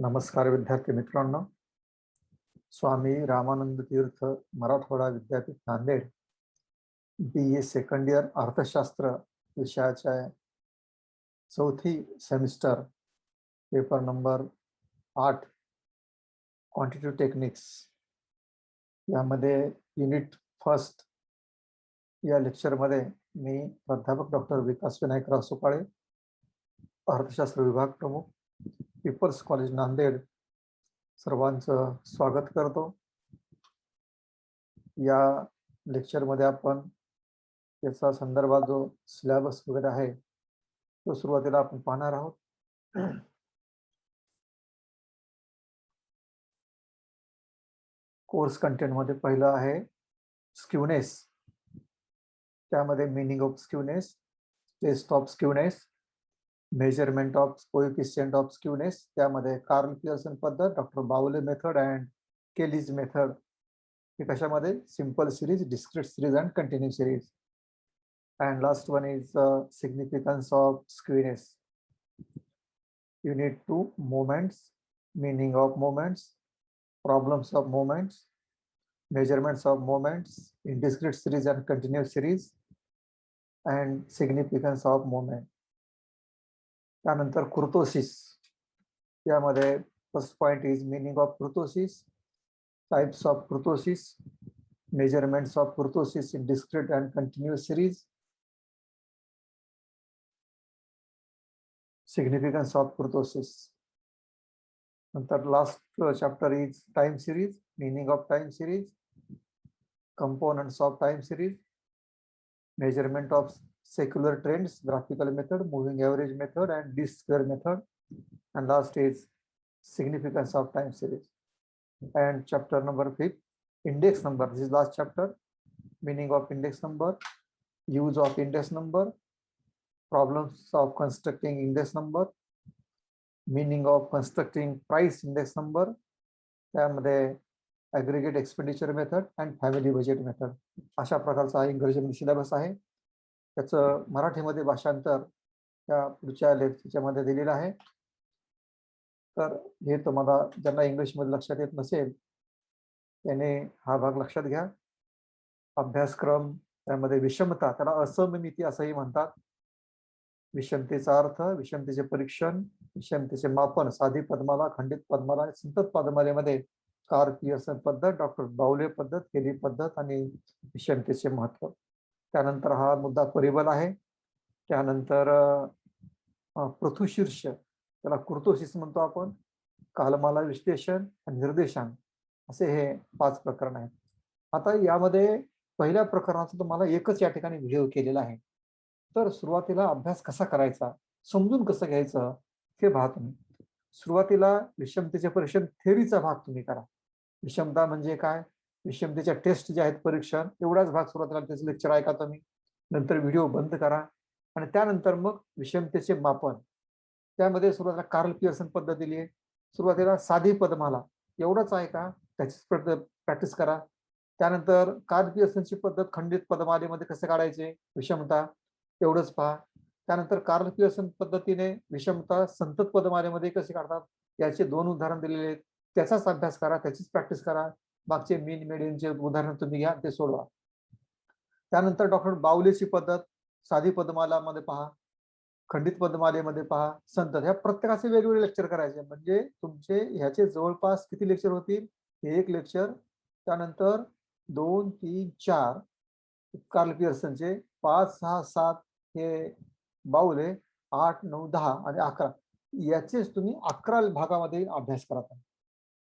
नमस्कार विद्यार्थी मित्रांनो. स्वामी रामानंद तीर्थ मराठवाडा विद्यापीठ नांदेड BA सेकंड इयर अर्थशास्त्र विषयाच्या चौथी semester paper number 8 quantitative techniques यामध्ये युनिट फर्स्ट या लेक्चरमध्ये मी प्राध्यापक डॉक्टर विकास विनायकराव सुकाळे, अर्थशास्त्र विभाग प्रमुख, पीपल्स कॉलेज नांदेड, सर्वांचं स्वागत करतो. या लेक्चरमध्ये आपण याचा संदर्भात जो सिलेबस वगैरे आहे तो सुरुवातीला आपण पाहणार आहोत. कोर्स कंटेंट मध्ये पहिलं आहे स्क्यूनेस. त्यामध्ये meaning of skewness, test of skewness, measurement of coefficient of skewness, त्यामध्ये कार्ल पियर्सन पद्धत, doctor Bowley method and Kelly's method. हे कशामध्ये simple series, discrete series and continue series. And last one is significance of skewness. Unit 2 moments, meaning of moments, problems of moments, measurements of moments in discrete series and continuous series, and significance of moment. त्यानंतर kurtosis. यामध्ये first point is meaning of kurtosis, types of kurtosis, measurements of kurtosis in discrete and continuous series, significance of kurtosis. Nantar last chapter is time series, meaning of time series, components of time series, measurement of secular trends, graphical method, moving average method, and least square method. And last is significance of time series. And chapter number 5, index number. This is last chapter. Meaning of index number, use of index number, problems of constructing index number, meaning of constructing price index number, त्यामध्ये aggregate expenditure method and family budget method. अशा प्रकारचा हा इंग्रजीमध्ये syllabus आहे. त्याचं मराठीमध्ये भाषांतर त्या पुढच्या लेक्चरमध्ये दिलेलं आहे. तर हे तुम्हाला ज्यांना इंग्लिशमध्ये लक्षात येत नसेल त्याने हा भाग लक्षात घ्या. अभ्यासक्रम, त्यामध्ये विषमता, त्याला असममिती असंही म्हणतात. विषमतेचा अर्थ, विषमतेचे परीक्षण, विषमतेचे मापन, साधी पदमाला, खंडित पदमाला आणि संतत पदमालेमध्ये कार्ल पियर्सन पद्धत, डॉक्टर बाउले पद्धत, केली पद्धत आणि विषमतेचे महत्व. त्यानंतर हा मुद्दा परिबल आहे. त्यानंतर पृथुशीर्ष, त्याला कुर्तोसिस म्हणतो आपण, कालमाला विश्लेषण आणि निर्देशांक, असे हे 5 प्रकरण आहेत. आता यामध्ये पहिल्या प्रकरणाचा तुम्हाला एकच या ठिकाणी व्हिडिओ केलेला आहे. तर सुरुवातीला अभ्यास कसा करायचा, समजून कसं घ्यायचं हे पहा तुम्ही. सुरुवातीला विषमतेचे परीक्षण थेअरीचा भाग तुम्ही करा. विषमता म्हणजे काय, विषमतेच्या टेस्ट जे आहेत परीक्षण, एवढाच भाग सुरुवातीला त्याचं लेक्चर ऐका तुम्ही. नंतर व्हिडिओ बंद करा आणि त्यानंतर मग विषमतेचे मापन. त्यामध्ये सुरुवातीला कार्ल पियर्सन पद्धत दिली आहे. सुरुवातीला साधी पदमाला एवढंच आहे का, त्याचीच प्रॅक्टिस करा. त्यानंतर कार्ल पियर्सनची पद्धत खंडित पदमालेमध्ये कसे काढायचे विषमता, एवढंच पहा. त्यानंतर कार्ल पियर्सन पद्धतीने विषमता संतत पदमालेमध्ये कसे काढतात याचे 2 उदाहरण दिलेले आहेत. त्याचाच अभ्यास करा, त्याचीच प्रॅक्टिस करा. मागचे मीन मेडियनचे उदाहरण तुम्ही घ्या, ते सोडवा. त्यानंतर डॉक्टर बाउलेची पद्धत साधी पदमालामध्ये पहा, खंडित पदमालेमध्ये पहा, संतत. ह्या प्रत्येकाचे वेगवेगळे लेक्चर करायचे. म्हणजे तुमचे ह्याचे जवळपास किती लेक्चर होतील, 1 लेक्चर, त्यानंतर 2, 3, 4 कार्ल पियर्सनचे, 5, 6, 7 हे बाउले, 8, 9, 10 आणि 11. याचेच तुम्ही 11 भागामध्ये अभ्यास करायचा.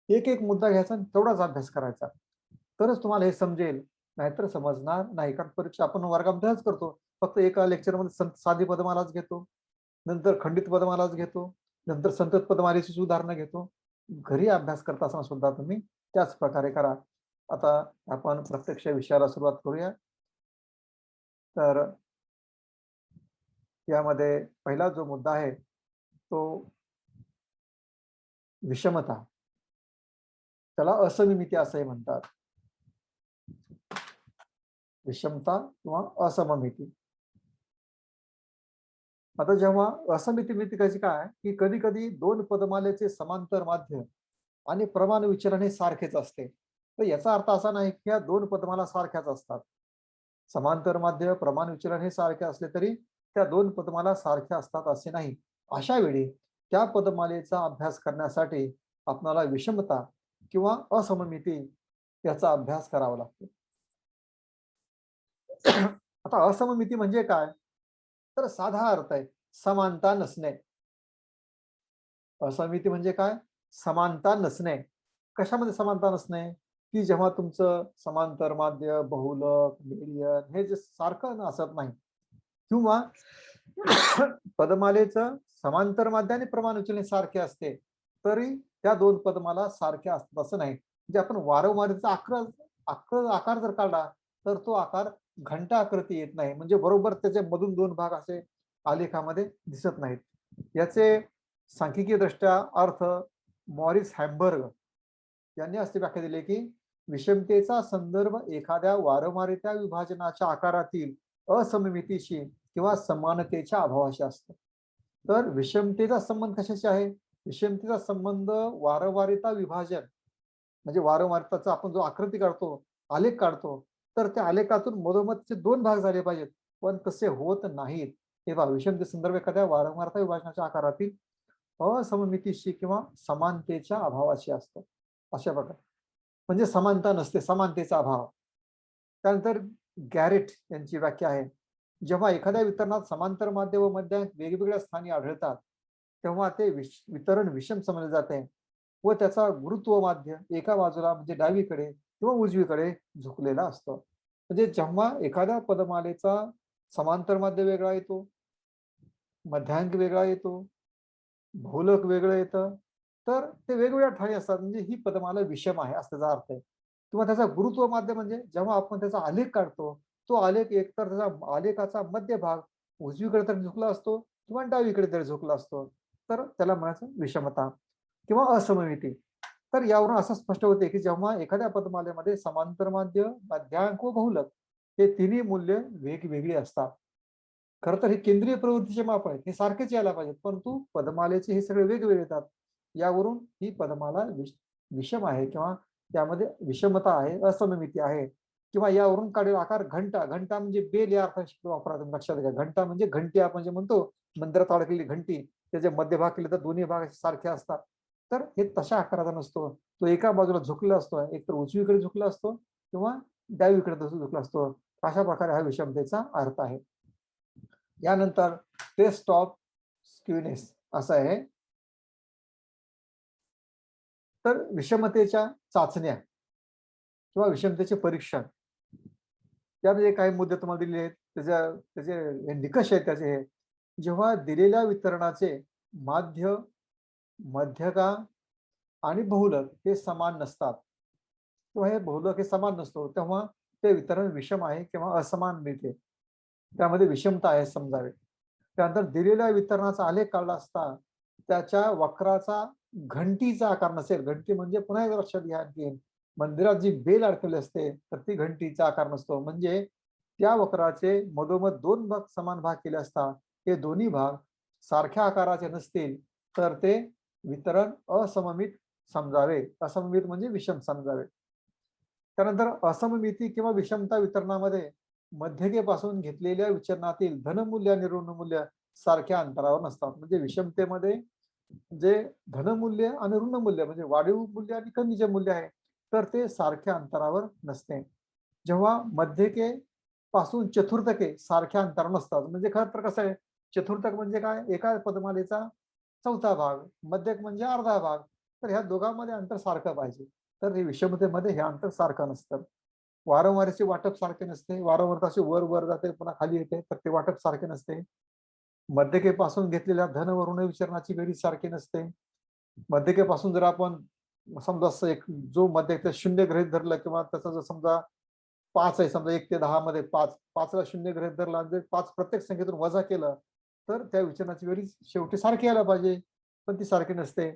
एक मुद्दा घ्यायचा आणि तेवढाच अभ्यास करायचा, तरच तुम्हाला हे समजेल, नाहीतर समजणार नाही. कारण परीक्षा आपण वर्गाभ्यास करतो, फक्त एका लेक्चरमध्ये साधी पदमालाच घेतो, नंतर खंडित पदमालाच घेतो, नंतर संतत पदमालेची उदाहरणं घेतो. घरी अभ्यास करत असताना सुद्धा तुम्ही त्याच प्रकारे करा. आता आपण प्रत्यक्ष विषयाला सुरुवात करूया. तर यामध्ये पहिला जो मुद्दा आहे तो विषमता, त्याला असममिती असंही म्हणतात. विषमता किंवा असममिती. आता जेव्हा असमिती कशी काय की कधी कधी दोन पदमालेचे समांतर माध्य आणि प्रमाण विचलन हे सारखेच असते. तर याचा अर्थ असा नाही की या दोन पदमाला सारख्याच असतात. समांतर माध्य प्रमाण विचलन हे सारखे असले तरी त्या दोन पदमाला सारख्या असतात असे नाही. अशा वेळी त्या पदमालेचा अभ्यास करण्यासाठी आपणाला विषमता किंवा असममिती याचा अभ्यास करावा लागतो. आता असममिती म्हणजे काय? तर साधा अर्थ आहे समानता नसणे. असमिती म्हणजे काय? समानता नसणे. कशामध्ये समानता नसणे? की जेव्हा तुमचं समांतर माध्य, बहुलक, मीडियन हे जे सारखं असत नाही किंवा पदमालेचं समांतर माध्य आणि प्रमाण विचलन सारखे असते तरी त्या दोन पदमाला सारख्या असतात असं नाही. म्हणजे आपण वारंवारीचा आकार जर काढला तर तो आकार घंटा आकृती येत नाही, म्हणजे बरोबर त्याच्या मधून दोन भाग असे आलेखामध्ये दिसत नाहीत. याचे सांख्यिकीय दृष्ट्या अर्थ मॉरिस हॅम्बर्ग यांनी असे व्याख्या दिली की विषमतेचा संदर्भ एखाद्या वारंवारिता विभाजनाच्या आकारातील असममितीशी किंवा समानतेच्या अभावाशी असतो. तर विषमतेचा संबंध कशाशी आहे? विषमतेचा संबंध वारंवारिता विभाजन, म्हणजे वारंवारिताचा आपण जो आकृती काढतो, आलेख काढतो, तर त्या आलेखातून मधोमधचे दोन भाग झाले पाहिजेत, पण तसे होत नाहीत. हे पहा, विषमते संदर्भ एखाद्या वारंवारता विभाजनाच्या आकारातील असममितीशी किंवा समानतेच्या अभावाशी असतं. अशा प्रकारे म्हणजे समानता नसते, समानतेचा अभाव. त्यानंतर गॅरेट यांची व्याख्या आहे, जेव्हा एखाद्या वितरणात समांतर माध्य व मध्यांक वेगवेगळ्या स्थानी आढळतात तेव्हा ते वितरण विषम समजले जाते व त्याचा गुरुत्व माध्य एका बाजूला म्हणजे डावीकडे किंवा उजवीकडे झुकलेला असतो. म्हणजे जेव्हा एखाद्या पदमालेचा समांतर माध्य वेगळा येतो, मध्यांक वेगळा येतो, बहुलक वेगळं येतं, तर ते वेगवेगळ्या ठाणी असतात, म्हणजे ही पदमाला विषम आहे असं त्याचा अर्थ आहे. किंवा त्याचा गुरुत्व माध्य म्हणजे जेव्हा आपण त्याचा आलेख काढतो, तो आलेख एकतर त्याचा आलेखाचा मध्यभाग उजवीकडे तरी झुकला असतो किंवा डावीकडे तरी झुकला असतो, तर त्याला म्हणायचं विषमता किंवा असममिती. तर यावरून असं स्पष्ट होते की जेव्हा एखाद्या पदमालेमध्ये समांतर माध्य, मध्यांक व बहुलक हे तिन्ही मूल्य वेगवेगळी असतात. खरं तर हे केंद्रीय प्रवृत्तीचे माप आहेत, हे सारखेच यायला पाहिजेत, परंतु पदमालेचे हे सगळे वेगवेगळे येतात. यावरून ही पदमाला विषम आहे किंवा त्यामध्ये विषमता आहे, असममिती आहे. किंवा यावरून काढेल आकार घंटा. घंटा म्हणजे बेल या अर्थात वापरा, लक्षात घ्या. घंटा म्हणजे घंटी, आपण जे म्हणतो मंदिरात अडकलेली घंटी, त्याचे मध्यभाग केले तर दोन्ही भाग सारखे असतात. तर हे तशा आकाराचा नसतो, तो एका बाजूला झुकला असतो, एक तर उजवीकडे झुकला असतो किंवा डावीकडे झुकला असतो. अशा प्रकारे हा विषमतेचा अर्थ आहे. यानंतर टेस्ट ऑफ स्क्यूनेस असं आहे. तर विषमतेच्या चाचण्या किंवा विषमतेचे परीक्षण त्यामध्ये काही मुद्दे तुम्हाला दिलेले आहेत, त्याचे निकष आहेत त्याचे. हे जेव्हा दिलेल्या वितरणाचे माध्य, मध्यका आणि बहुलक हे समान नसतात किंवा हे बहुलक हे समान नसतो, तेव्हा ते वितरण विषम आहे किंवा असमान मिळते, त्यामध्ये विषमता आहे समजावे. त्यानंतर दिलेल्या वितरणाचा आलेख काढला असता त्याच्या वक्राचा घंटीचा आकार नसेल. घंटी म्हणजे पुन्हा एकदा लक्षात घ्या, की मंदिरात जी बेल अडकवली असते तर ती घंटीचा आकार नसतो, म्हणजे त्या वक्राचे मधोमध दोन भाग समान भाग केले असता हे दोन्ही भाग सारख्या आकाराचे नसतील तर ते वितरण असममित समजावे. असममित म्हणजे विषम समजावे. त्यानंतर असममिती किंवा विषमता वितरणामध्ये मध्यकेपासून घेतलेल्या विचरणातील धनमूल्य आणि ऋणमूल्य सारख्या अंतरावर नसतात. म्हणजे विषमतेमध्ये जे धनमूल्य आणि ऋणमूल्य म्हणजे वाढीव मूल्य आणि कमी जे मूल्य आहे तर ते सारख्या अंतरावर नसते. जेव्हा मध्यके पासून चतुर्थके सारख्या अंतरावर नसतात, म्हणजे खरं तर कसं आहे, चतुर्थक म्हणजे काय, एका पदमालेचा चौथा भाग, मध्यक म्हणजे अर्धा भाग, तर ह्या दोघांमध्ये अंतर सारखं पाहिजे. तर हे विषमतेमध्ये हे अंतर सारखं नसतं. वारंवारीचे वाटप सारखे नसते, वारंवार असे वर वर जाते पुन्हा खाली येते, तर ते वाटप सारखे नसते. मध्यकेपासून घेतलेल्या धन व ऋण विचरणाची बेरीज सारखी नसते. मध्यकेपासून जर आपण समजा एक जो मध्यक शून्य गृहीत धरलं किंवा त्याचा जर समजा 5 आहे, समजा 1 ते 10 मध्ये 5 ला शून्य गृहीत धरला म्हणजे 5 प्रत्येक संख्येतून वजा केलं तर त्या विचरणाची बेरीज शेवटी सारखी यायला पाहिजे, पण ती सारखी नसते.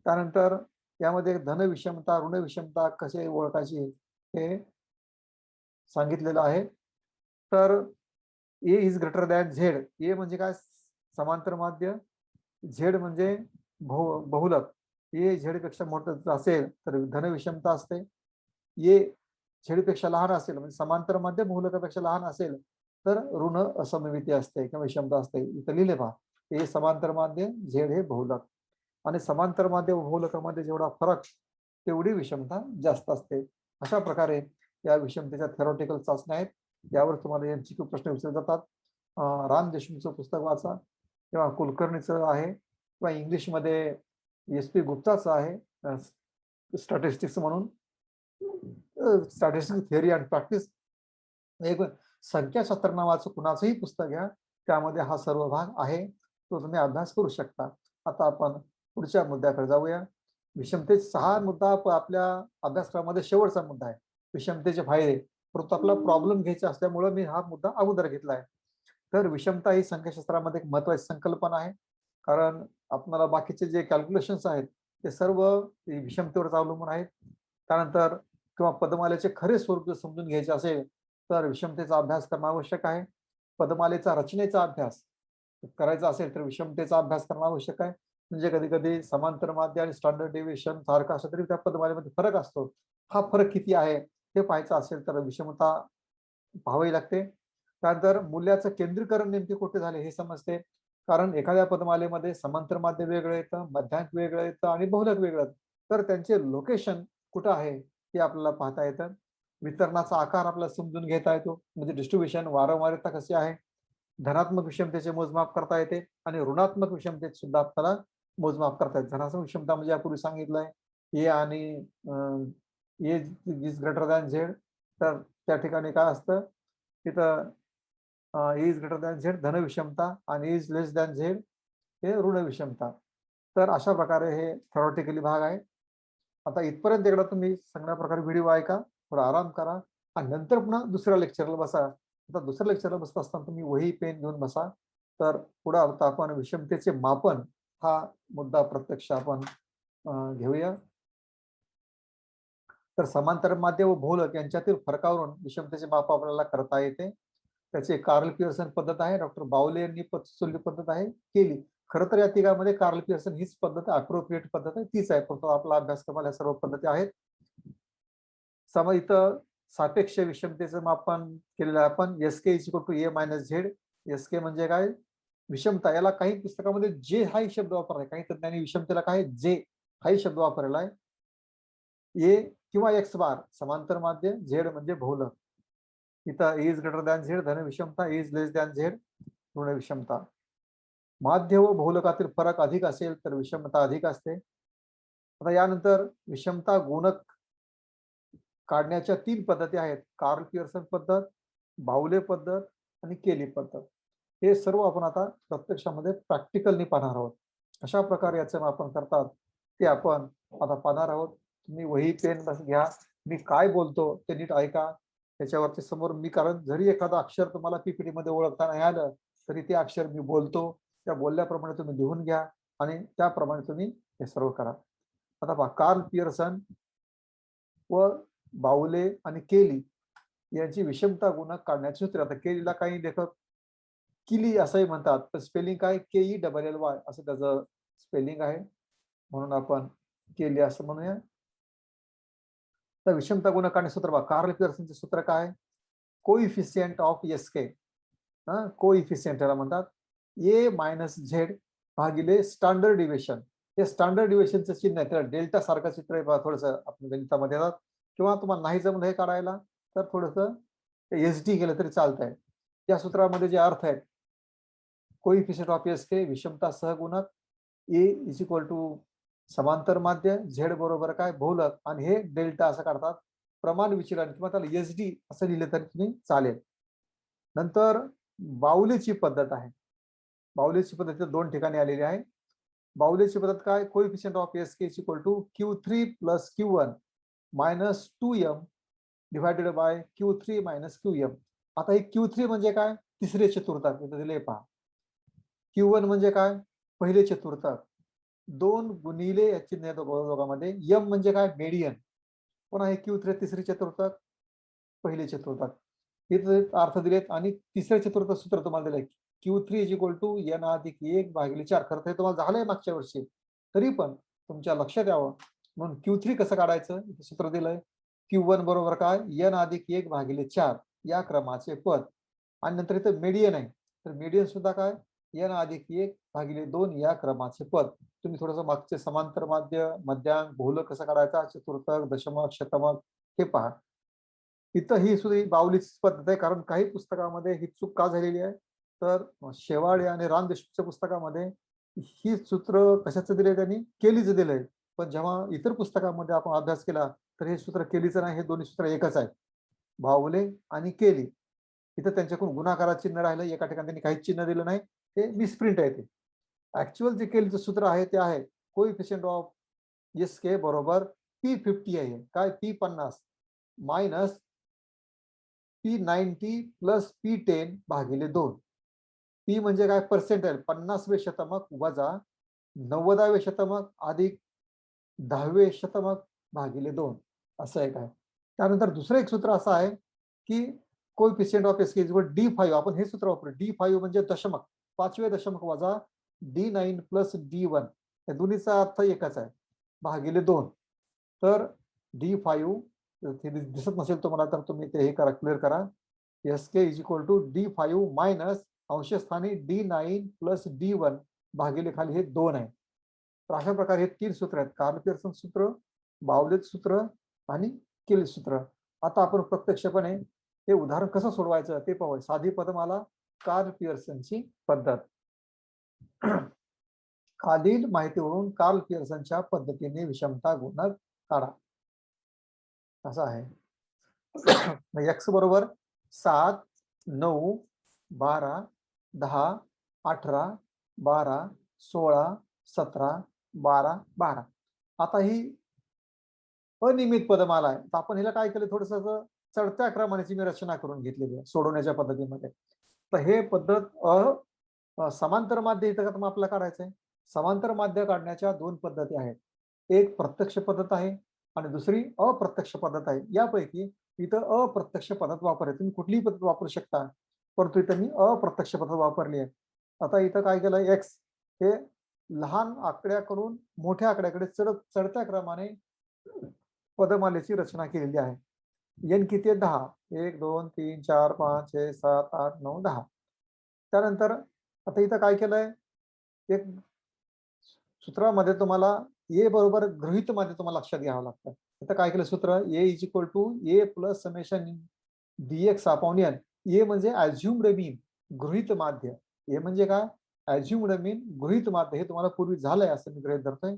त्यानंतर यामध्ये धन विषमता, ऋण विषमता कसे ओळखायची हे सांगितलेलं आहे. तर ए इज ग्रेटर दॅन झेड. ए म्हणजे काय, समांतर माध्य झेड म्हणजे बहुलक, ए झेड पेक्षा मोठं असेल तर धन विषमता असते, ए झेड पेक्षा लहान असेल म्हणजे समांतर माध्य बहुलकापेक्षा लहान असेल तर ऋण असममिती असते किंवा विषमता असते. इथं लिहिले पहा, ए समांतर माध्य, झेड हे बहुलक, आणि समांतर माध्य व बहुलकामध्ये जेवढा फरक तेवढी विषमता जास्त असते. अशा प्रकारे या विषमतेच्या थेरॉटिकल चाचण्या आहेत. यावर तुम्हाला एमसीक्यू प्रश्न विचारले जातात. राम देशमुखचं पुस्तक वाचा किंवा कुलकर्णीचं आहे किंवा इंग्लिशमध्ये SP गुप्ताचं आहे स्टॅटिस्टिक्स म्हणून, स्टॅटिस्टिक्स थिअरी अँड प्रॅक्टिस. एक संख्याशास्त्र नावाचं कुणाचंही पुस्तक घ्या, त्यामध्ये हा सर्व भाग आहे, तो तुम्ही अभ्यास करू शकता. आता आपण पुढच्या मुद्द्याकडे जाऊया. विषमते 6 मुद्दा आपल्या अभ्यासक्रमामध्ये शेवटचा मुद्दा आहे, विषमतेचे फायदे. परंतु आपला प्रॉब्लेम घ्यायचा असल्यामुळे मी हा मुद्दा अगोदर घेतला आहे. तर विषमता ही संख्याशास्त्रामध्ये एक महत्वाची संकल्पना आहे, कारण आपल्याला बाकीचे जे कॅल्क्युलेशन्स आहेत ते सर्व विषमतेवर अवलंबून आहेत. त्यानंतर किंवा पदमालेचे खरे स्वरूप जर समजून घ्यायचे असेल तर विषमतेचा अभ्यास करणं आवश्यक आहे. पदमालेचा रचनेचा अभ्यास करायचा असेल तर विषमतेचा अभ्यास करणं आवश्यक आहे. म्हणजे कधी कधी समांतर माध्य आणि स्टँडर्ड डेव्हिएशन सारखा असला तरी त्या पदमालेमध्ये फरक असतो. हा फरक किती आहे हे पाहायचं असेल तर विषमता पाहावी लागते. त्यानंतर मूल्याचं केंद्रीकरण नेमके कुठे झाले हे समजते, कारण एखाद्या पदमालेमध्ये समांतर माध्य वेगळं येतं, मध्यांक वेगळं येतं आणि बहुलक वेगळं, तर त्यांचे लोकेशन कुठं आहे ते आपल्याला पाहता येतं. वितरणाचा आकार आपल्याला समजून घेता येतो, म्हणजे डिस्ट्रीब्युशन, वारंवारता कशी आहे. धनात्मक विषमतेचे मोजमाप करता येते आणि ऋणात्मक विषमतेत सुद्धा आपल्याला मोजमाप करता येते. धनात्मक विषमता म्हणजे यापूर्वी सांगितलंय ए आणि ए इज ग्रेटर दॅन झेड, तर त्या ठिकाणी काय असतं तिथं इज ग्रेटर दॅन झेड धन विषमता आणि इज लेस दॅन झेड हे ऋण विषमता. तर अशा प्रकारे हे थेरॉटिकली भाग आहे. आता इथपर्यंत एकदा तुम्ही सगळ्या प्रकारे व्हिडिओ ऐका, थोडा आराम करा आणि नंतर पुन्हा दुसऱ्या लेक्चरला बसा. आता दुसऱ्या लेक्चरला बसत असताना तुम्ही वही पेन घेऊन बसा. तर पुढे आता आपण विषमतेचे मापन हा मुद्दा प्रत्यक्ष आपण घेऊया. तर समांतर माध्य व बहुलक यांच्यातील फरकावरून विषमतेचे माप आपल्याला करता येते. त्याची कार्ल पियर्सन पद्धत आहे, डॉक्टर बावले यांनी सुचवलेली पद्धत आहे केली. खरं तर या तिघांमध्ये कार्ल पियर्सन हीच पद्धत अप्रोप्रिएट पद्धत आहे, तीच आहे, पण आपला अभ्यासक्रमाला सर्व पद्धती आहेत. इथं सापेक्ष विषमतेचं मापन केलेलं आहे आपण. SK = A - Z. SK म्हणजे काय, विषमता. याला काही पुस्तकामध्ये जे हाही शब्द वापरलाय, काही तज्ञांनी विषमतेला काय जे हाही शब्द वापरलेला आहे. ए किंवा X बार समांतर माध्य, झेड म्हणजे बहुलक. इथं इज ग्रेटर दॅन झेड धन विषमता, इज लेस दॅन झेड ऋण विषमता. माध्य व बहुलकातील फरक अधिक असेल तर विषमता अधिक असते. आता यानंतर विषमता गुणक काढण्याच्या 3 पद्धती आहेत, कार्ल पियर्सन पद्धत, बावले पद्धत आणि केली पद्धत. हे सर्व आपण आता प्रत्यक्षामध्ये प्रॅक्टिकलनी पाहणार आहोत. अशा प्रकारे याचं मापन करतात ते आपण आता पाहणार आहोत. तुम्ही वही पेन घ्या, मी काय बोलतो ते नीट ऐका. त्याच्यावरती समोर मी, कारण जरी एखादं अक्षर तुम्हाला PPT मध्ये ओळखता नाही आलं तरी ते अक्षर मी बोलतो, त्या बोलल्याप्रमाणे तुम्ही लिहून घ्या आणि त्याप्रमाणे तुम्ही हे सर्व करा. आता पहा, कार्ल पियर्सन व बावले आणि केली यांची विषमता गुणक काढण्याची सूत्र. आता केलीला काही लेखक किली असंही म्हणतात, पण स्पेलिंग काय KELLY असं त्याचं स्पेलिंग आहे, म्हणून आपण केली असं म्हणूया. तर विषमता गुणक काढण्याचे सूत्र पहा. कार्ल पियर्सनचे सूत्र काय, कोइफिशियंट ऑफ SK, कोइफिशियंट याला म्हणतात, A - Z भागिले स्टँडर्ड डिव्हिएशन. हे स्टँडर्ड डिव्हिएशनचं चिन्ह आहे, त्याला डेल्टा सारखं चित्र आहे थोडंसं आपण गणितामध्ये येतात, किंवा तुम्हाला नाही जमलं हे काढायला तर थोडंसं SD केलं तरी चालतंय. या सूत्रामध्ये जे अर्थ आहेत, कोइफिशियंट ऑफ SK विषमता सहगुणक, A = समांतर माध्य, झेड बरोबर काय बहुलक, आणि हे डेल्टा असं काढतात. प्रमाण विचलन किंवा त्याला SD असं लिहिलं तरी तुम्ही चालेल. नंतर बावलेची पद्धत आहे. बावलेची पद्धत 2 ठिकाणी आलेली आहे. बावलेची पद्धत काय, coefficient of SK = Q3 + Q1 - 2m divided by Q3 - Qm. आता हे Q3 म्हणजे काय, तिसरे चतुर्थक दिले पहा. Q1 म्हणजे काय, पहिले चतुर्थक. 2 गुणिले या चिन्ह दोघांमध्ये. M म्हणजे काय, मेडियन. पुन्हा हे Q3 तिसरे चतुर्थक, पहिले चतुर्थक. हे अर्थ दिलेत. आणि तिसरे चतुर्थक सूत्र तुम्हाला दिलंय Q3 is equal to n अधिक 1/4. खरं तर हे तुम्हाला झालंय मागच्या वर्षी, तरी पण तुमच्या लक्षात यावं म्हणून Q3 कसं काढायचं इथे सूत्र दिलंय. Q1 बरोबर काय n अधिक 1/4 या क्रमाचे पद आणि नंतर इथं मीडियन आहे, तर मीडियन सुद्धा काय n अधिक 1/2 या क्रमाचे पद. तुम्ही थोडंसं मागचे समांतर माध्य, मध्यांक, बहुलक कसं काढायचा, चतुर्थक, दशमक, शतमक हे पहा. इथं ही सुद्धा बावलीच पद्धत आहे, कारण काही पुस्तकामध्ये ही चूक का झालेली आहे, तर शेवाळे आणि राम देशमुखच्या पुस्तकामध्ये ही सूत्र कशाचं दिलंय त्यांनी, केलीचं दिलंय. पण जेव्हा इतर पुस्तकामध्ये आपण अभ्यास केला तर हे सूत्र केलीचं नाही, हे दोन्ही सूत्र एकच आहे, बावले आणि केली. इथं त्यांच्याकडून गुणाकाराचं चिन्ह राहिलं, एका ठिकाणी त्यांनी काहीच चिन्ह दिलं नाही, ते मिसप्रिंट आहे. ते ऍक्च्युअल जे केलीचं सूत्र आहे ते आहे कोइफिशियंट ऑफ SK बरोबर P50 आहे, काय P50 minus P90 plus P10/2. P म्हणजे काय पर्सेंटाईल, 50वे शतमक वजा 90वे शतमक अधिक 10वे शतमक भागिले 2 असं आहे काय. त्यानंतर दुसरं एक सूत्र असं आहे की coefficient of SK equal D5. आपण हे सूत्र वापरू. D5 म्हणजे दशमक, 5वे दशमक वजा D9 प्लस D1, या दोन्हीचा अर्थ एकच आहे, भागिले 2. तर D5 दिसत नसेल तुम्हाला तर तुम्ही ते हे करा, क्लिअर करा. SK is equal to D5 minus अंशस्थानी D9 प्लस D1 भागिले खाली हे 2 आहे. तर अशा प्रकारे हे 3 सूत्र आहेत, कार्ल पिअर्सन सूत्र, बावलेच सूत्र आणि केली सूत्र. आता आपण प्रत्यक्षपणे हे उदाहरण कसं सोडवायचं ते पाहूया. साधी पदमाला, कार्ल पिअर्सनची पद्धत. खालील माहितीवरून कार्ल पिअर्सनच्या पद्धतीने विषमता गुणक काढा. असं आहे. x बरोबर 7, 9, 12, 10, 18, 12, 16, 17, 12, 12. आता ही अनियमित पदमाला आहे, तर आपण हिला काय केलं, थोडस चढत्या क्रमाने मी रचना करून घेतलेली आहे सोडवण्याच्या पद्धतीमध्ये. तर हे पद्धत समांतर माध्य इथं का आपल्याला काढायचंय. समांतर माध्य काढण्याच्या 2 पद्धती आहेत, एक प्रत्यक्ष पद्धत आहे आणि दुसरी अप्रत्यक्ष पद्धत आहे. यापैकी इथं अप्रत्यक्ष पद्धत वापरली, तुम्ही कुठलीही पद्धत वापरू शकता, परंतु इथं मी अप्रत्यक्ष पद्धत वापरली आहे. आता इथं काय केलं, एक्स हे लहान आकड्याकडून मोठ्या आकड्याकडे चढत्या क्रमाने पदमालेची रचना केलेली आहे. n किती आहे, 10. 1 2 3 4 5 6 7 8 9 10. त्यानंतर आता इथं काय केलंय, एक सूत्रामध्ये तुम्हाला ए बरोबर गृहीत माध्य तुम्हाला लक्षात घ्यावं लागतं. इथं काय केलं सूत्र, A is equal to A plus summation dx upon n. A म्हणजे ऍझ्युम्ड मीन, गृहीत माध्य. ए म्हणजे काय, ऍझ्युम्ड मीन, गृहीत माध्य. हे तुम्हाला पूर्वी झालंय असं मी गृहीत धरतोय.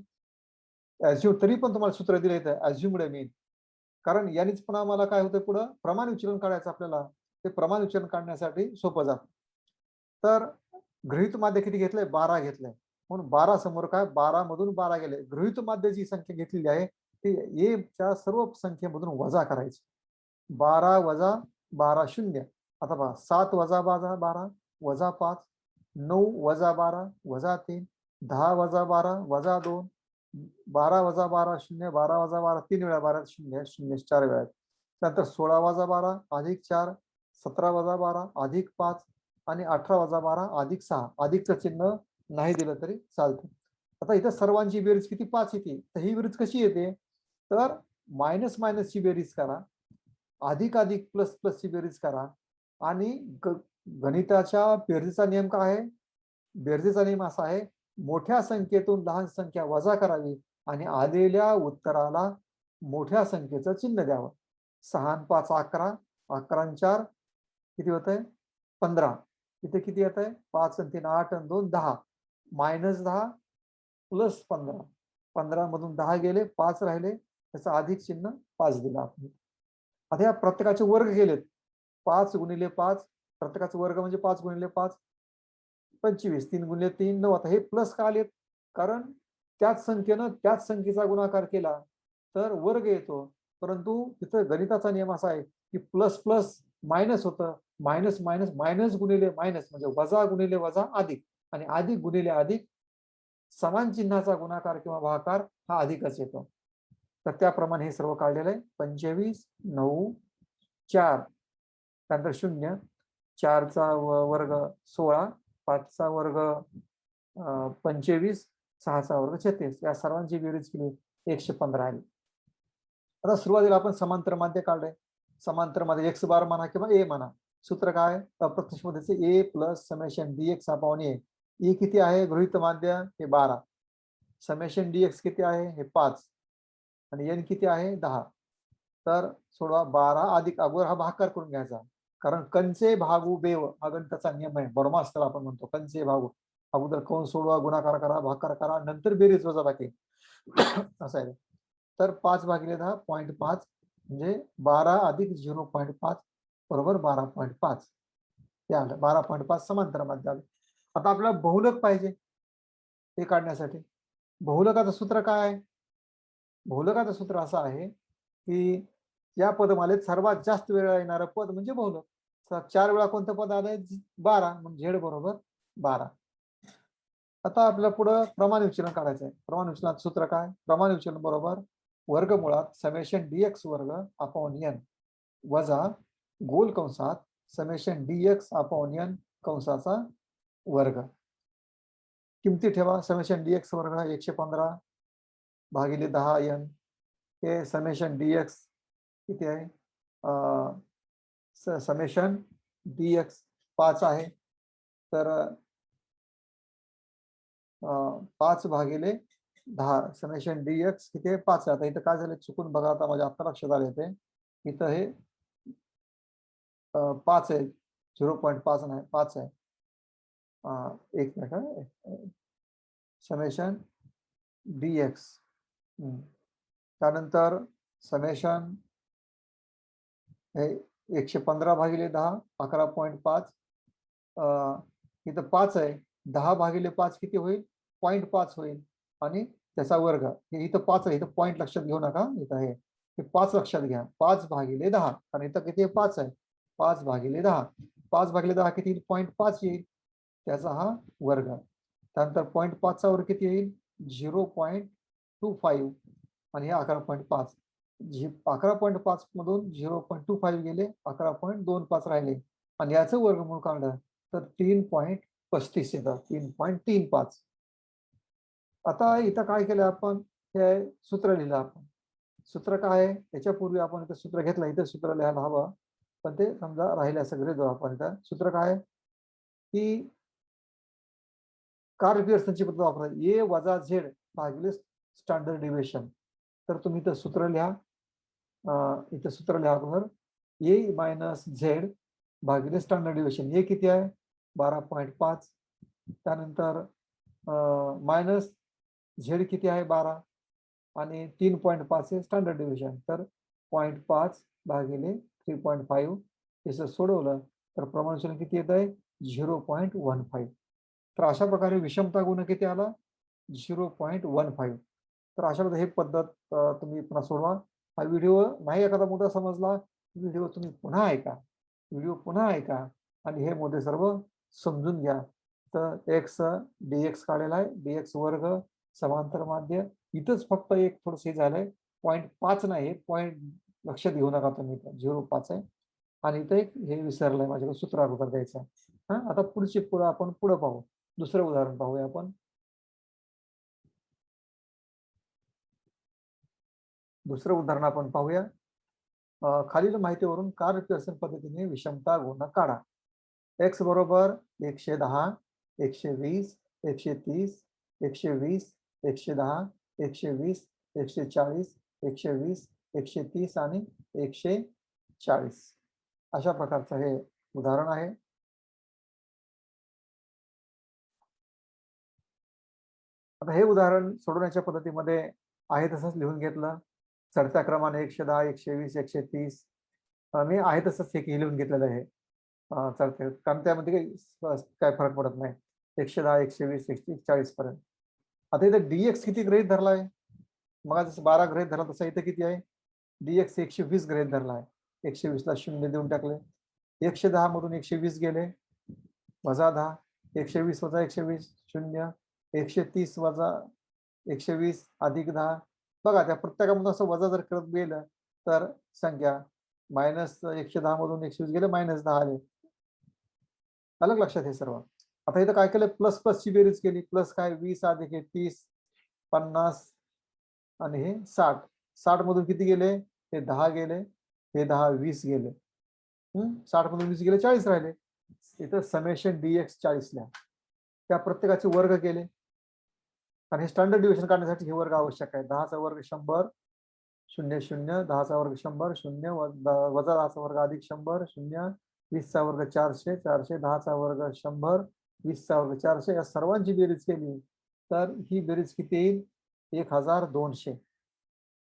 तरी पण तुम्हाला सूत्र दिलं इथं ऍझ्युम्ड मीन, कारण यानेच पुन्हा मला काय होतं, पुढं प्रमाण विचलन काढायचं आपल्याला. ते प्रमाण विचलन काढण्यासाठी सोपं जातं. तर गृहीत माध्य किती घेतलंय, 12 घेतलंय, म्हणून 12 समोर काय, 12 मधून 12 गेले. गृहीत माध्य जी संख्या घेतलेली आहे ती ए च्या सर्व संख्येमधून वजा करायची. 12 वजा 12 0. आता पहा, 7 वजा 12 वजा 5, 9 वजा 12 वजा 3, 10 वजा 12 वजा 2, 12 वजा 12 0, 12 वजा 12 3 वेळा 12 0 0 4 वेळा. त्यानंतर 16 वजा 12 अधिक 4, 17 वजा 12 अधिक 5 आणि 18 वजा 12 अधिक 6. अधिकचं चिन्ह नाही दिलं तरी चालतं. आता इथं सर्वांची बेरीज किती, 5 येते. तर ही बेरीज कशी येते, तर मायनस मायनसची बेरीज करा, अधिक अधिक प्लस प्लसची बेरीज करा आणि गणिताच्या बेरजेचा नियम काय आहे, बेरजेचा नियम असा आहे, मोठ्या संख्येतून लहान संख्या वजा करावी आणि आलेल्या उत्तराला मोठ्या संख्येचं चिन्ह द्यावं. 6 आणि 5 11, 11 आणि 4 किती होत आहे, 15. इथे किती येत आहे, 5 आणि 3 8 आणि 2 10, मायनस 10 प्लस 15. 15 मधून 10 गेले, 5 राहिले, त्याचं अधिक चिन्ह 5 दिलं आपण. आता या प्रत्येकाचे वर्ग गेलेत, 5 गुणिले 5, प्रत्येकाचा वर्ग म्हणजे 5 गुणिले 5 25, 3 गुणिले 3 9. आता हे प्लस का आलेत, कारण त्याच संख्येनं त्याच संख्येचा गुणाकार केला तर वर्ग येतो. परंतु तिथं गणिताचा नियम असा आहे की प्लस प्लस मायनस होतं, मायनस मायनस मायनस गुणिले मायनस म्हणजे वजा गुणिले वजा अधिक, आणि अधिक गुणिले अधिक समान चिन्हाचा गुणाकार किंवा भागाकार हा अधिकच येतो. तर त्याप्रमाणे हे सर्व काढलेलं आहे. 25 9 4 त्यानंतर 0, 4चा वर्ग 16 5चा वर्ग 25, 6चा वर्ग 36, या सर्वांची बेरीज केली 115 आली. आता सुरुवातीला आपण समांतर माध्य काढलंय. समांतर मध्ये एक्स बार म्हणा किंवा ए म्हणा. सूत्र काय? अप्रत्यक्ष मध्येचे ए प्लस समेशन डीएक्स अपॉन ए. ई किती आहे? गृहीत माध्य हे 12. समेशन डीएक्स किती आहे? हे 5. आणि एन किती आहे? 10. तर सोडवा 12 अधिक अगोदर हा भागाकार करून घ्यायचा, कारण कंचे भागू बेव हा गणिताचा नियम आहे. बर्मास्तर आपण म्हणतो कंचे भागू. अगोदर कंस सोडवा, गुणाकार करा, भागाकार करा, नंतर बेरीज वजाबाकी असं आहे. तर 5/10 0.5 म्हणजे 12 अधिक 0.5 बरोबर 12.5. हे आलं 12.5 समांतर माध्य आलं. आता आपल्याला बहुलक पाहिजे हे काढण्यासाठी. बहुलकाचं सूत्र काय आहे? बहुलकाचं सूत्र असं आहे की या पदमालेत सर्वात जास्त वेळा येणारं पद म्हणजे बहुलक. 4 वेळा कोणतं पद आलंय? 12. म्हणजे झेड बरोबर 12. आता आपल्याला पुढं प्रमाण विचलन काढायचं आहे. प्रमाण विचलनाचं सूत्र काय? प्रमाण विचलन बरोबर वर्गमुळात समेशन डीएक्स वर्ग अपॉन एन वजा गोल कंसात समेशन डीएक्स अपॉन एन कंसाचा वर्ग. किमती ठेवा. समेशन डीएक्स वर्ग 115 भागिले 10 एन. हे समेशन डीएक्स किती आहे? समेशन डीएक्स 5 आहे. तर 5/10 समेशन डीएक्स किती आहे? 5 आहे. आता इथं काय झालं चुकून बघा, आता माझ्या आता लक्षात आले ते इथं हे 5 आहे, 0.5 नाही 5 आहे. एक मिनिट. समेशन डीएक्स त्यानंतर समेशन हे 115/10 11.5. इथं 5 आहे. 10/5 किती होईल? 0.5 होईल. आणि त्याचा वर्ग हे इथं 5 आहे. इथं पॉईंट लक्षात घेऊ नका. इथं हे 5 लक्षात घ्या. 5/10 आणि इथं किती 5 आहे? 5/10. 5/10 किती येईल? 0.5 येईल. त्याचा हा वर्ग. त्यानंतर 0.5चा वर्ग किती येईल? 0.25 आणि हे 11.5. 11.5 मधून 0.25 गेले, 11.25 राहिले आणि याचं वर्गमूळ काढलं तर 3.35 येतं. 3.35. आता इथं काय केलं आपण? हे सूत्र लिहिलं आपण. सूत्र काय आहे? याच्यापूर्वी आपण इथं सूत्र घेतलं, इथं सूत्र लिहायला हवं, पण ते समजा राहिले असं गृहीत धरू आपण. इथं सूत्र काय आहे की कार्ल पियर्सनची पद्धत वापरायची. ए वजा झेड भागिले स्टँडर्ड डिव्हिएशन. तर तुम्ही इथं सूत्र लिहा. इथं सूत्र लिहा बरोबर. ए मायनस झेड भागिले स्टँडर्ड डिव्हिएशन. ए किती आहे? 12.5. त्यानंतर मायनस झेड किती आहे? 12 आणि 3.5 आहे स्टँडर्ड डिव्हिजन. तर 0.5 भागिले 3.5 हे सोडवलं तर प्रमाण किती येत आहे? 0.15. तर अशा प्रकारे विषमता गुण किती आला? 0.15. तर अशा प्रकारे ही पद्धत तुम्ही पुन्हा सोडवा. हा व्हिडिओ नाही एखादा मुद्दा समजला, व्हिडिओ तुम्ही पुन्हा ऐका. व्हिडिओ पुन्हा ऐका आणि हे मुद्दे सर्व समजून घ्या. तर एक्स डीएक्स काढलेला आहे, डीएक्स वर्ग समांतर माध्य. इथंच फक्त एक थोडंसं झालंय, 0.5 नाही, पॉईंट लक्षात घेऊ नका तुम्ही, 0.5 आहे. आणि इथं एक हे विसरलंय माझ्याकडे सूत्र अगोदर द्यायचं. आता पुढं आपण पाहू. दुसरं उदाहरण पाहूया आपण. दुसरं उदाहरण आपण पाहूया. खालील माहितीवरून कार्ल पियर्सन पद्धतीने विषमता गुण काढा. एक्स बरोबर 110, 120, 130, 120, 110, 120, 140, 120, 130 आणि 140 अशा प्रकारचं हे उदाहरण आहे. आता हे उदाहरण सोडवण्याच्या पद्धतीमध्ये आहे तसंच लिहून घेतलं. चढत्या क्रमाने 110, 120, 130 मी आहे तसंच हे लिहून घेतलेलं आहे. चालते, कारण त्यामध्ये काय फरक पडत नाही. 110, 120, 140 पर्यंत. आता इथं डीएक्स किती गृहीत धरला आहे? मग जसं 12 गृहीत धरला तसं इथं किती आहे? डीएक्स 120 गृहीत धरला आहे. 120ला 0 देऊन टाकले. 110 मधून 120 गेले, वजा 10. 120 वजा 120 0. 130 वजा 120 अधिक 10. बघा त्या प्रत्येकामधून असं वजा जर करत गेलं तर संख्या -110 मधून 120 गेले, -10 आले. अलग लक्षात हे सर्व. आता इथं काय केलं, प्लस प्लसची बेरीज केली. प्लस काय, 20 अधिक हे 30, 50 आणि हे 60. 60 मधून किती गेले, हे 10 गेले, हे 10 20 गेले. 60 मधून 20 गेले, 40 राहिले. इथं समेशन dx 40 ला त्या प्रत्येकाचे वर्ग केले. आणि हे स्टँडर्ड डिव्हिजन काढण्यासाठी हे वर्ग आवश्यक आहे. 10चा वर्ग 100, 0 0, 10चा वर्ग 100, 0 वजा 10चा वर्ग अधिक 100, 0, 20चा वर्ग 400, 400, 10चा वर्ग 100, 20चा वर्ग 400. या सर्वांची बेरीज केली तर ही बेरीज किती येईल, 1200.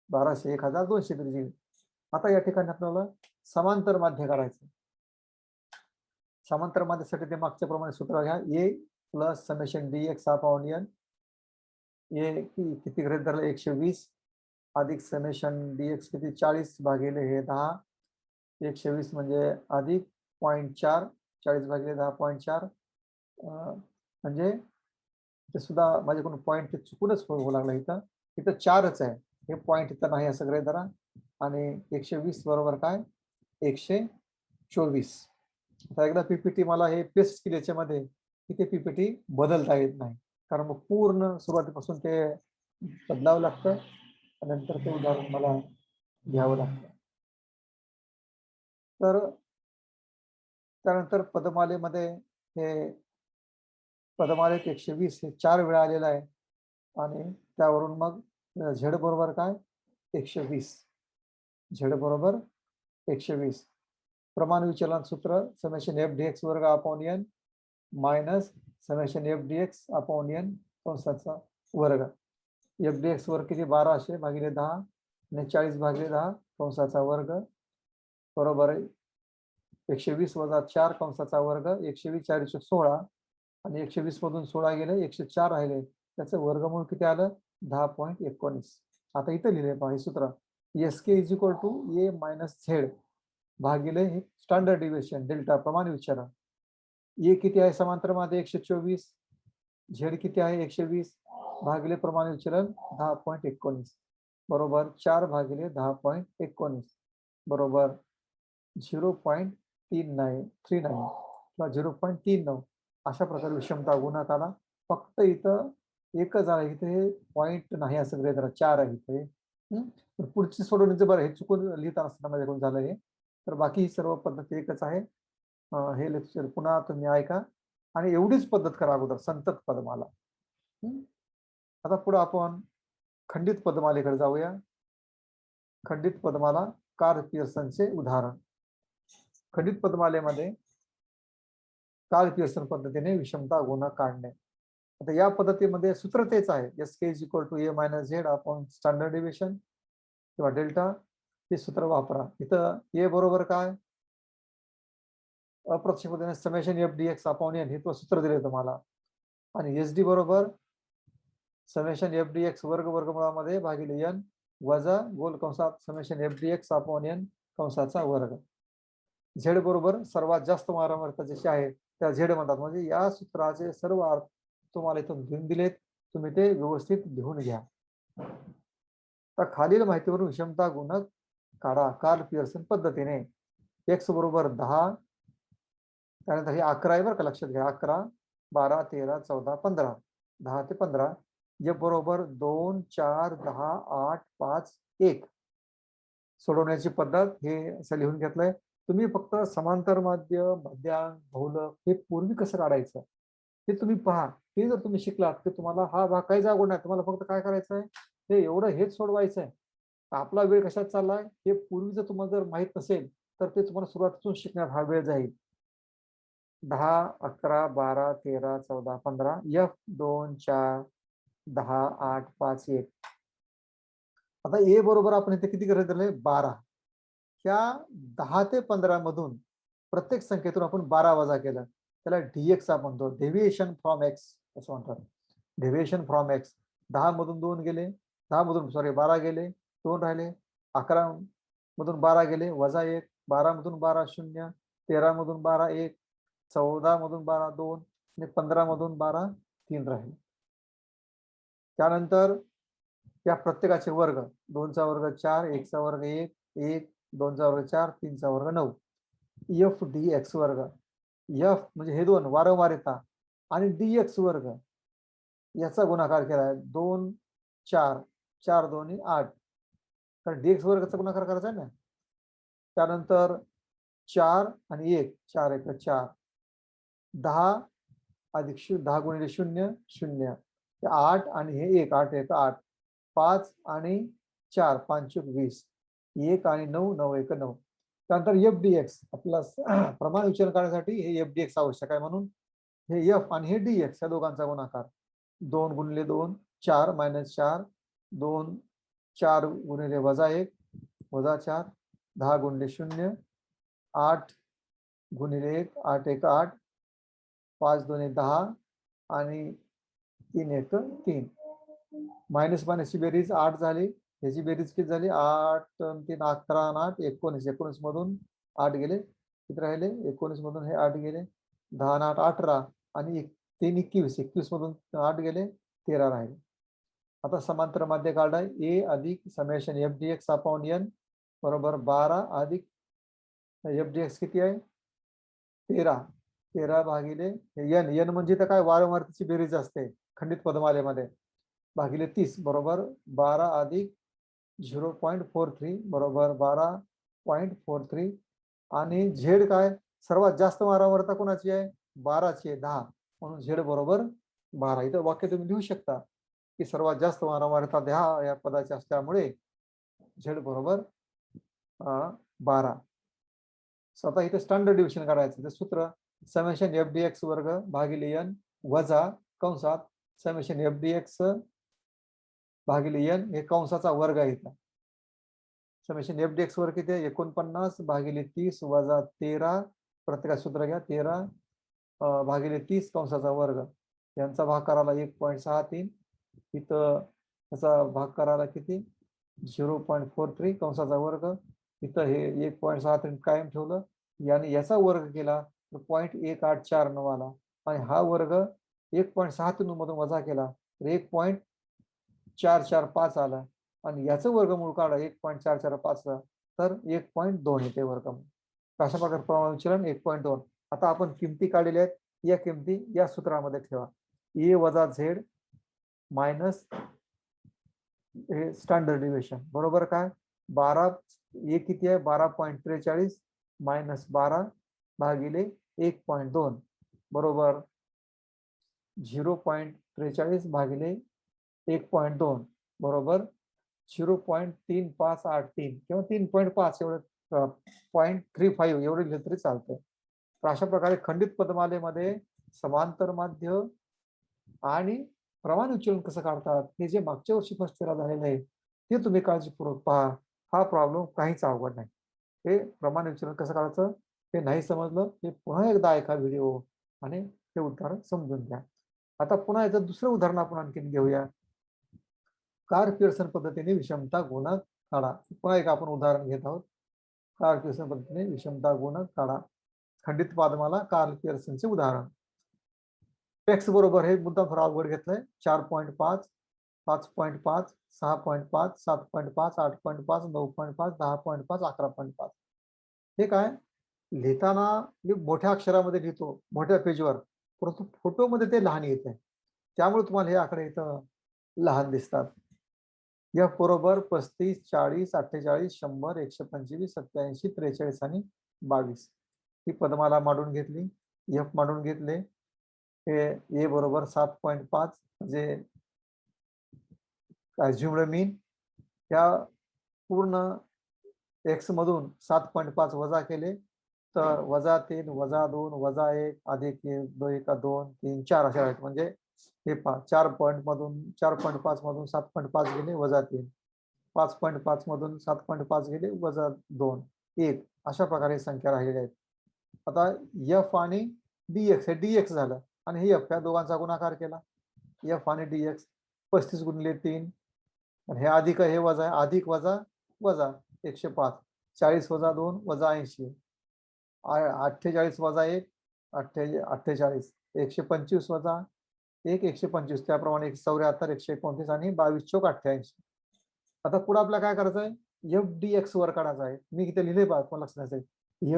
1200 1200 बेरीज येईल. आता या ठिकाणी आपल्याला समांतर माध्य करायचं. समांतर माध्यासाठी ते मागच्या प्रमाणे सूत्र घ्या, A plus summation dx upon n. A किती गृहीत धरलं, 120 अधिक समेशन dx किती, 40 भागिले हे 10. 120 म्हणजे अधिक 0.4, 40 भागिले 10 0.4. म्हणजे ते सुद्धा माझ्याकडून पॉईंट चुकूनच होऊ लागला. इथं इथं 4च आहे, हे पॉईंट इथं नाही असं गृहीत धरा. आणि 120 बरोबर काय, 124. आता एकदा पीपीटी मला हे पेस्ट केली याच्यामध्ये की ते पीपीटी बदलता येत नाही, कारण मग पूर्ण सुरुवातीपासून ते बदलावं लागतं. नंतर ते उदाहरण मला घ्यावं लागतं. तर त्यानंतर पदमालेमध्ये हे पदमालेत 120 हे 4 वेळा आलेलं आहे. आणि त्यावरून मग झेड बरोबर काय, 120. झेड बरोबर 120. प्रमाण विचलन सूत्र समेशन एफ डी एक्स वर्ग upon N minus summation F D X upon N कंसाचा वर्ग. एफ डी एक्स वर्ग किती, 1200 भागिले 10 आणि 40 भागिले 10 कंसाचा वर्ग बरोबर आहे 120 वजा 4 कंसाचा वर्ग. 120 4 16 आणि 120 मधून 16 गेले, 104 राहिले. त्याचं वर्गमूळ किती आलं, 10.19. आता इथं लिहिले पहा हे सूत्र, S K is equal to A minus Z भागिले हे स्टँडर्ड डिव्हिएशन डेल्टा प्रमाण विचलन. ए किती आहे समांतर मध्ये 124, झेड किती आहे 120 भागिले प्रमाण विचलन 10.19 बरोबर 4 भागिले 10.19 बरोबर 0.39 किंवा 0.39. अशा प्रकारे विषमता गुणात आला. फक्त इथं एकच आहे, इथे हे पॉईंट नाही असं गृहीत धरा, 4 आहे इथे. पुढची सोडवणीचं बरं हे चुकून लिहिता असताना माझ्याकडून झालं हे. तर बाकी ही सर्व पद्धती एकच आहे. हे लेक्चर पुन्हा तुम्ही ऐका आणि एवढीच पद्धत करा अगोदर संतत पदमाला. आता पुढे आपण खंडित पदमालेकडे जाऊया. खंडित पदमाला कार्ल पियर्सनचे उदाहरण. खंडित पदमालेमध्ये कार्ल पियर्सन पद्धतीने विषमता गुण काढणे. आता या पद्धतीमध्ये सूत्र तेच आहे, S K is equal to A minus Z upon standard deviation किंवा डेल्टा. हे सूत्र वापरा. इथं ए बरोबर काय, अप्रत्यक्ष पद्धतीने summation F D X upon N हे तो सूत्र दिले तुम्हाला. आणि एस डी बरोबर समेशन एफ डी एक्स वर्ग वर्गमुळामध्ये भागिले एन वजा गोल कंसात summation F D X upon N कंसाचा वर्ग. झेड बरोबर सर्वात जास्त वारंवारता जशी आहे त्या झेड म्हणतात. म्हणजे या सूत्राचे सर्व अर्थ तुम्हाला इथून घेऊन दिलेत, तुम्ही ते व्यवस्थित लिहून घ्या. तर खालील माहितीवरून विषमता गुणक काढा कार्ल पियर्सन पद्धतीने. एक्स बरोबर 10, त्यानंतर हे 11 आहे बरं का, लक्षात घ्या. 11 12 13 14 15 10 ते 15. एफ बरोबर 2 4 10 8 5 1. सोडवण्याची पद्धत हे असं लिहून घेतलंय. तुम्ही फक्त समांतर माध्य, मध्यांक, बहुलक हे पूर्वी कसं काढायचं हे तुम्ही पहा. हे जर तुम्ही शिकलात तर तुम्हाला हा भाग काही जागोड नाही. तुम्हाला फक्त काय करायचं आहे, हे एवढं हेच सोडवायचं आहे. आपला वेळ कशात चाललाय हे पूर्वी जर तुम्हाला जर माहित नसेल तर ते तुम्हाला सुरुवातीपासून शिकण्यात हा वेळ जाईल. 10 11 12 13 14 15 एफ 2 4 10 8 5 1. आता ए बरोबर आपण इथे किती गृहीत धरले, 12. ह्या 10 ते 15 मधून प्रत्येक संख्येतून आपण 12 वजा केलं, त्याला डीएक्स आपण म्हणतो, डेव्हिएशन फ्रॉम एक्स असं म्हणतात. Deviation from x. 10 मधून 2 गेले, 10 मधून 12 गेले, 2 राहिले. 11 मधून 12 गेले वजा 1, 12 मधून 12 0, 13 मधून 12 1, 14 मधून 12 2 आणि 15 मधून 12 3 राहिले. त्यानंतर या प्रत्येकाचे वर्ग, 2चा वर्ग 4, 1चा वर्ग 1, 1 2चा वर्ग 4, 3चा वर्ग 9. एफ डी एक्स वर्ग. एफ म्हणजे हे दोन वारंवार येतात, आणि dx वर्ग याचा गुणाकार केला आहे 2 4 4 2 8, तर dx वर्गाचा गुणाकार करायचा आहे ना. त्यानंतर 4 आणि 1 4 1 4, 10 अधिक 10 गुणिले 0 0, 8 आणि हे 1 8 1 8, 5 आणि 4 5 20, 1 आणि 9 9 1 9. त्यानंतर एफ डी एक्स आपल्याला प्रमाण विचलन करण्यासाठी हे एफ डी एक्स आवश्यक आहे, म्हणून हे एफ आणि हे डी एक्स या दोघांचा गुणाकार 2 गुणिले 2 4 मायनस 4, 2 4 गुणिले वजा 1 वजा 4, 10 गुणिले 0 8 गुणिले 1 8 1 8, 5 2 10 आणि 3 1 3. मायनस मायनसची बेरीज 8 झाली, ह्याची बेरीज किती झाली 8 3 11 8 19, 19 मधून 8 गेले, किती राहिले 19 मधून हे 8 गेले, 10 8 18 आणि 3 21, 21 मधून 8 गेले 13 राहिले. आता समांतर माध्य काढा ए अधिक summation F D X upon N बरोबर 12 अधिक एफ डी एक्स किती आहे 13, 13 भागिले एन, एन म्हणजे तर काय वारंवारतेची बेरीज असते खंडित पदमालेमध्ये, भागिले 30 बरोबर 12 अधिक 0.43 बरोबर 12.43. आणि झेड काय सर्वात जास्त वारंवारता कोणाची आहे 12ची आहे 10, म्हणून झेड बरोबर 12. इथं वाक्य तुम्ही लिहू शकता की सर्वात जास्त वारंवारता 10 या पदाची असल्यामुळे झेड बरोबर 12. स्वतः इथे स्टँडर्ड डिव्हिजन करायचं, ते सूत्र समेशन एफ डी एक्स वर्ग भागिले एन वजा कंसात समेशन एफ डी एक्स भागिले एन हे कंसाचा वर्ग आहे. इथं समेशन एफ डी एक्स वर्ग किती आहे 49 भागिले 30 वजा 13, प्रत्येकाचं सूत्र घ्या 13 भागिले 30 कंसाचा वर्ग, यांचा भाग करायला 1.63, इथं त्याचा भाग करायला किती 0.43 कंसाचा वर्ग, इथं हे 1.63 कायम ठेवलं, याने याचा वर्ग केला तर 0.1849 आला, आणि हा वर्ग 1.63 मधून वजा केला तर 1.445 आला, आणि याचं वर्गमूळ काढा 1.445 तर 1.2 येते वर्गमूळ. अशा प्रकारे प्रमाण विचलन 1.2. आता आपण किमती काढलेल्या आहेत, या किमती या सूत्रामध्ये ठेवा, ए वजा झेड मायनस हे स्टँडर्ड डिव्हिएशन बरोबर काय 12, ए किती आहे 12.43 मायनस 12 भागिले 1.2 बरोबर 0.43 भागिले 1.2 बरोबर 0.3583 किंवा 3.5 एवढं 0.35 एवढे लिहिले तरी चालतं. तर अशा प्रकारे खंडित पदमालेमध्ये समांतर माध्य आणि प्रमाण विचलन कसं काढतात हे जे मागच्या वर्षी फर्स्ट इयरला झालेलं आहे ते तुम्ही काळजीपूर्वक पहा. हा प्रॉब्लेम काहीच अवघड नाही. हे प्रमाण विचलन कसं काढायचं हे नाही समजलं हे पुन्हा एकदा ऐका व्हिडिओ आणि हे उदाहरण समजून घ्या. आता पुन्हा याचं दुसरं उदाहरण आपण आणखीन घेऊया. कार्ल पियर्सन पद्धतीने विषमता गुणक काढा. पुन्हा एक आपण उदाहरण घेत आहोत. कार्ल पियर्सन पद्धतीने विषमता गुणक काढा. खंडित पदमाला कार्ल पियर्सनचे उदाहरण. एक्स बरोबर हे मुद्दा फार अवघड घेतलंय 4.5 5.5 6.5 7.5 8.5 9.5 10.5 11.5. हे काय लिहिताना मी मोठ्या अक्षरामध्ये लिहितो मोठ्या पेजवर, परंतु फोटोमध्ये ते लहान येते, त्यामुळे तुम्हाला हे आकडे इथं लहान दिसतात. एफ बरोबर 35 40 48 100 125 87 43 आणि 22 ही पदमाला मांडून घेतली. एफ मांडून घेतले. हे ए बरोबर 7.5 म्हणजे अज्युम्ड मीन, या पूर्ण एक्स मधून 7.5 वजा केले तर वजा 3 वजा 2 वजा 1 अधिक 1 2 1 2 3 4 असे आहेत. म्हणजे हे 4 पॉईंट मधून 4.5 मधून 7.5 गेले वजा 3, 5.5 मधून 7.5 गेले वजा 2 1, अशा प्रकारे संख्या राहिलेल्या आहेत. आता एफ आणि डीएक्स हे डीएक्स झालं आणि हे एफ या दोघांचा गुणाकार केला. एफ आणि डीएक्स 35 गुणिले 3 आणि हे अधिक हे वजा आहे, अधिक वजा वजा 105, 40 वजा 2 वजा 80, 48 वजा 1 48, 125 वजा 1 125, त्याप्रमाणे 174 129 आणि 22 चौक 88. आता पुढे आपल्याला काय करायचं आहे एफ डी एक्स वर काढायचा आहे. मी इथे लिहिले बघा तुम्हाला लक्षात आहे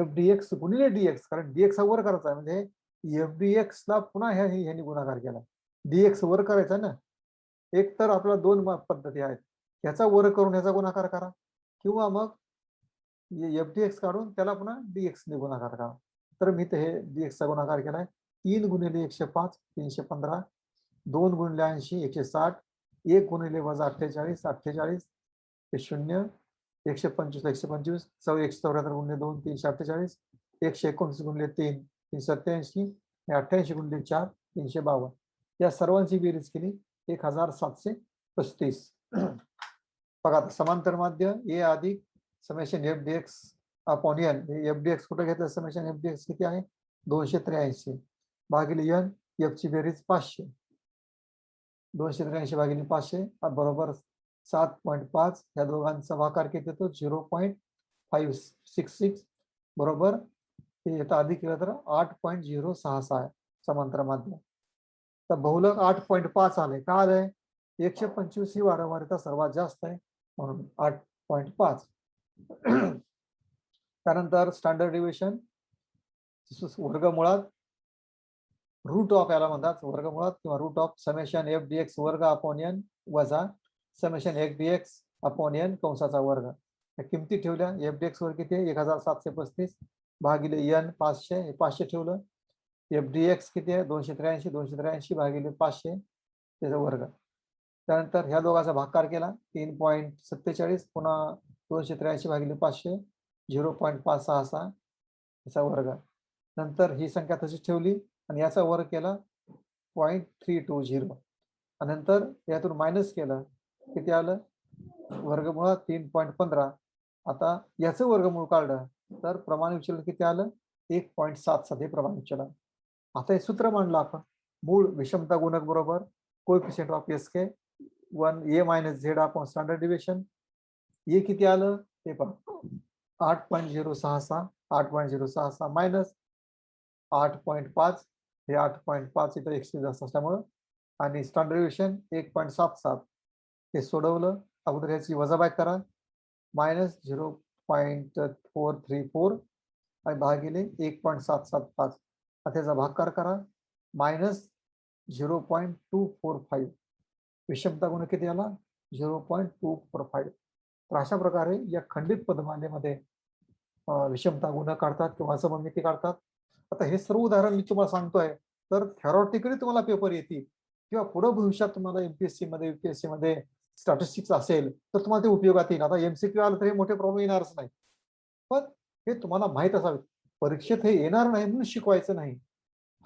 एफ डी एक्स गुणिले डीएक्स, कारण डीएक्स हा वर करायचा आहे म्हणजे एफ डी एक्स ला पुन्हा ह्यानी गुणाकार केला. डीएक्स वर करायचा ना, एक तर आपल्याला दोन पद्धती आहेत, ह्याचा वर करून ह्याचा गुणाकार करा, किंवा मग एफ डी एक्स काढून त्याला पुन्हा डीएक्स ने गुणाकार करा. तर मी हे डीएक्स चा गुणाकार केलाय. 3 गुणिले 105 315, 2 गुणिले 80 160, 1 गुणिले वजा 48 48, ते 0, 125 125, 174 गुणिले 2 348, 129 गुणिले 3 387, 88 गुणिले 4 352. या सर्वांची बेरीज केली 1735. बघा समांतर माध्य ए अधिक summation F D X upon N. F D X कुठे घेतलं, समेशन एफ डी एक्स किती आहे 283 भागिले एन, एफ ची बेरीज 500. 283 भागिले 500 बरोबर 7.5. या दोघांचा भाकार किती येतो 0.566 बरोबर. हे येतं अधिक केलं तर 8.066 आहे समांतर माध्य. तर बहुलक 8.5 आले. का आलंय, 125 ही वारंवारता सर्वात जास्त आहे म्हणून 8.5. त्यानंतर स्टँडर्ड डिव्हिजन वर्गमुळात रूट ऑफ याला म्हणतात, वर्गमुळात किंवा root of summation F D X वर्ग अपॉन एन वजा summation F D X upon N कंसाचा वर्ग. या किमती ठेवल्या. एफ डी एक्स वर किती आहे 1735 भागिले एन 500, हे 500 ठेवलं. एफ डी एक्स किती आहे 283 283 भागिले 500 त्याचा वर्ग. त्यानंतर ह्या दोघांचा भागाकार केला 3.47 पुन्हा 283 भागिले 500 0.566 याचा वर्ग. नंतर ही संख्या तशीच ठेवली आणि याचा वर्ग केला 0.320 आणि नंतर यातून मायनस केलं किती आलं वर्गमूळ 3.15. आता याचं वर्गमूळ काढलं तर प्रमाण विचलन किती आलं 1.77 हे प्रमाण विचलन. आता हे सूत्र मांडलं आपण. मूळ विषमता गुणक बरोबर coefficient of S K 1 A minus Z upon standard deviation. A किती आलं ते पहा 8.066 8.066 मायनस 8.5 हे 8.5 इथं एक्सट्रीम जास्त असल्यामुळं आणि स्टँडर्ड डिव्हिएशन 1.77 हे सोडवलं. अगोदर याची वजाबाकी करा मायनस 0.434 आणि भागिले 1.775. त्याचा भागाकार करा मायनस 0.245. विषमता गुण किती आला 0.245. तर अशा प्रकारे या खंडित पदमालेमध्ये विषमता गुण काढतात किंवा सममिती काढतात. आता हे सर्व उदाहरण मी तुम्हाला सांगतोय तर थेरॉटिकली तुम्हाला पेपर येतील किंवा पुढे भविष्यात तुम्हाला एमपीएससी मध्ये युपीएससी मध्ये स्टॅटिस्टिक्स असेल तर तुम्हाला ते उपयोगात येईल. आता एमसीक्यू आलं तर हे मोठे प्रॉब्लेम येणारच नाही, पण हे तुम्हाला माहित असावे. परीक्षेत हे येणार नाही म्हणून शिकवायचं नाही,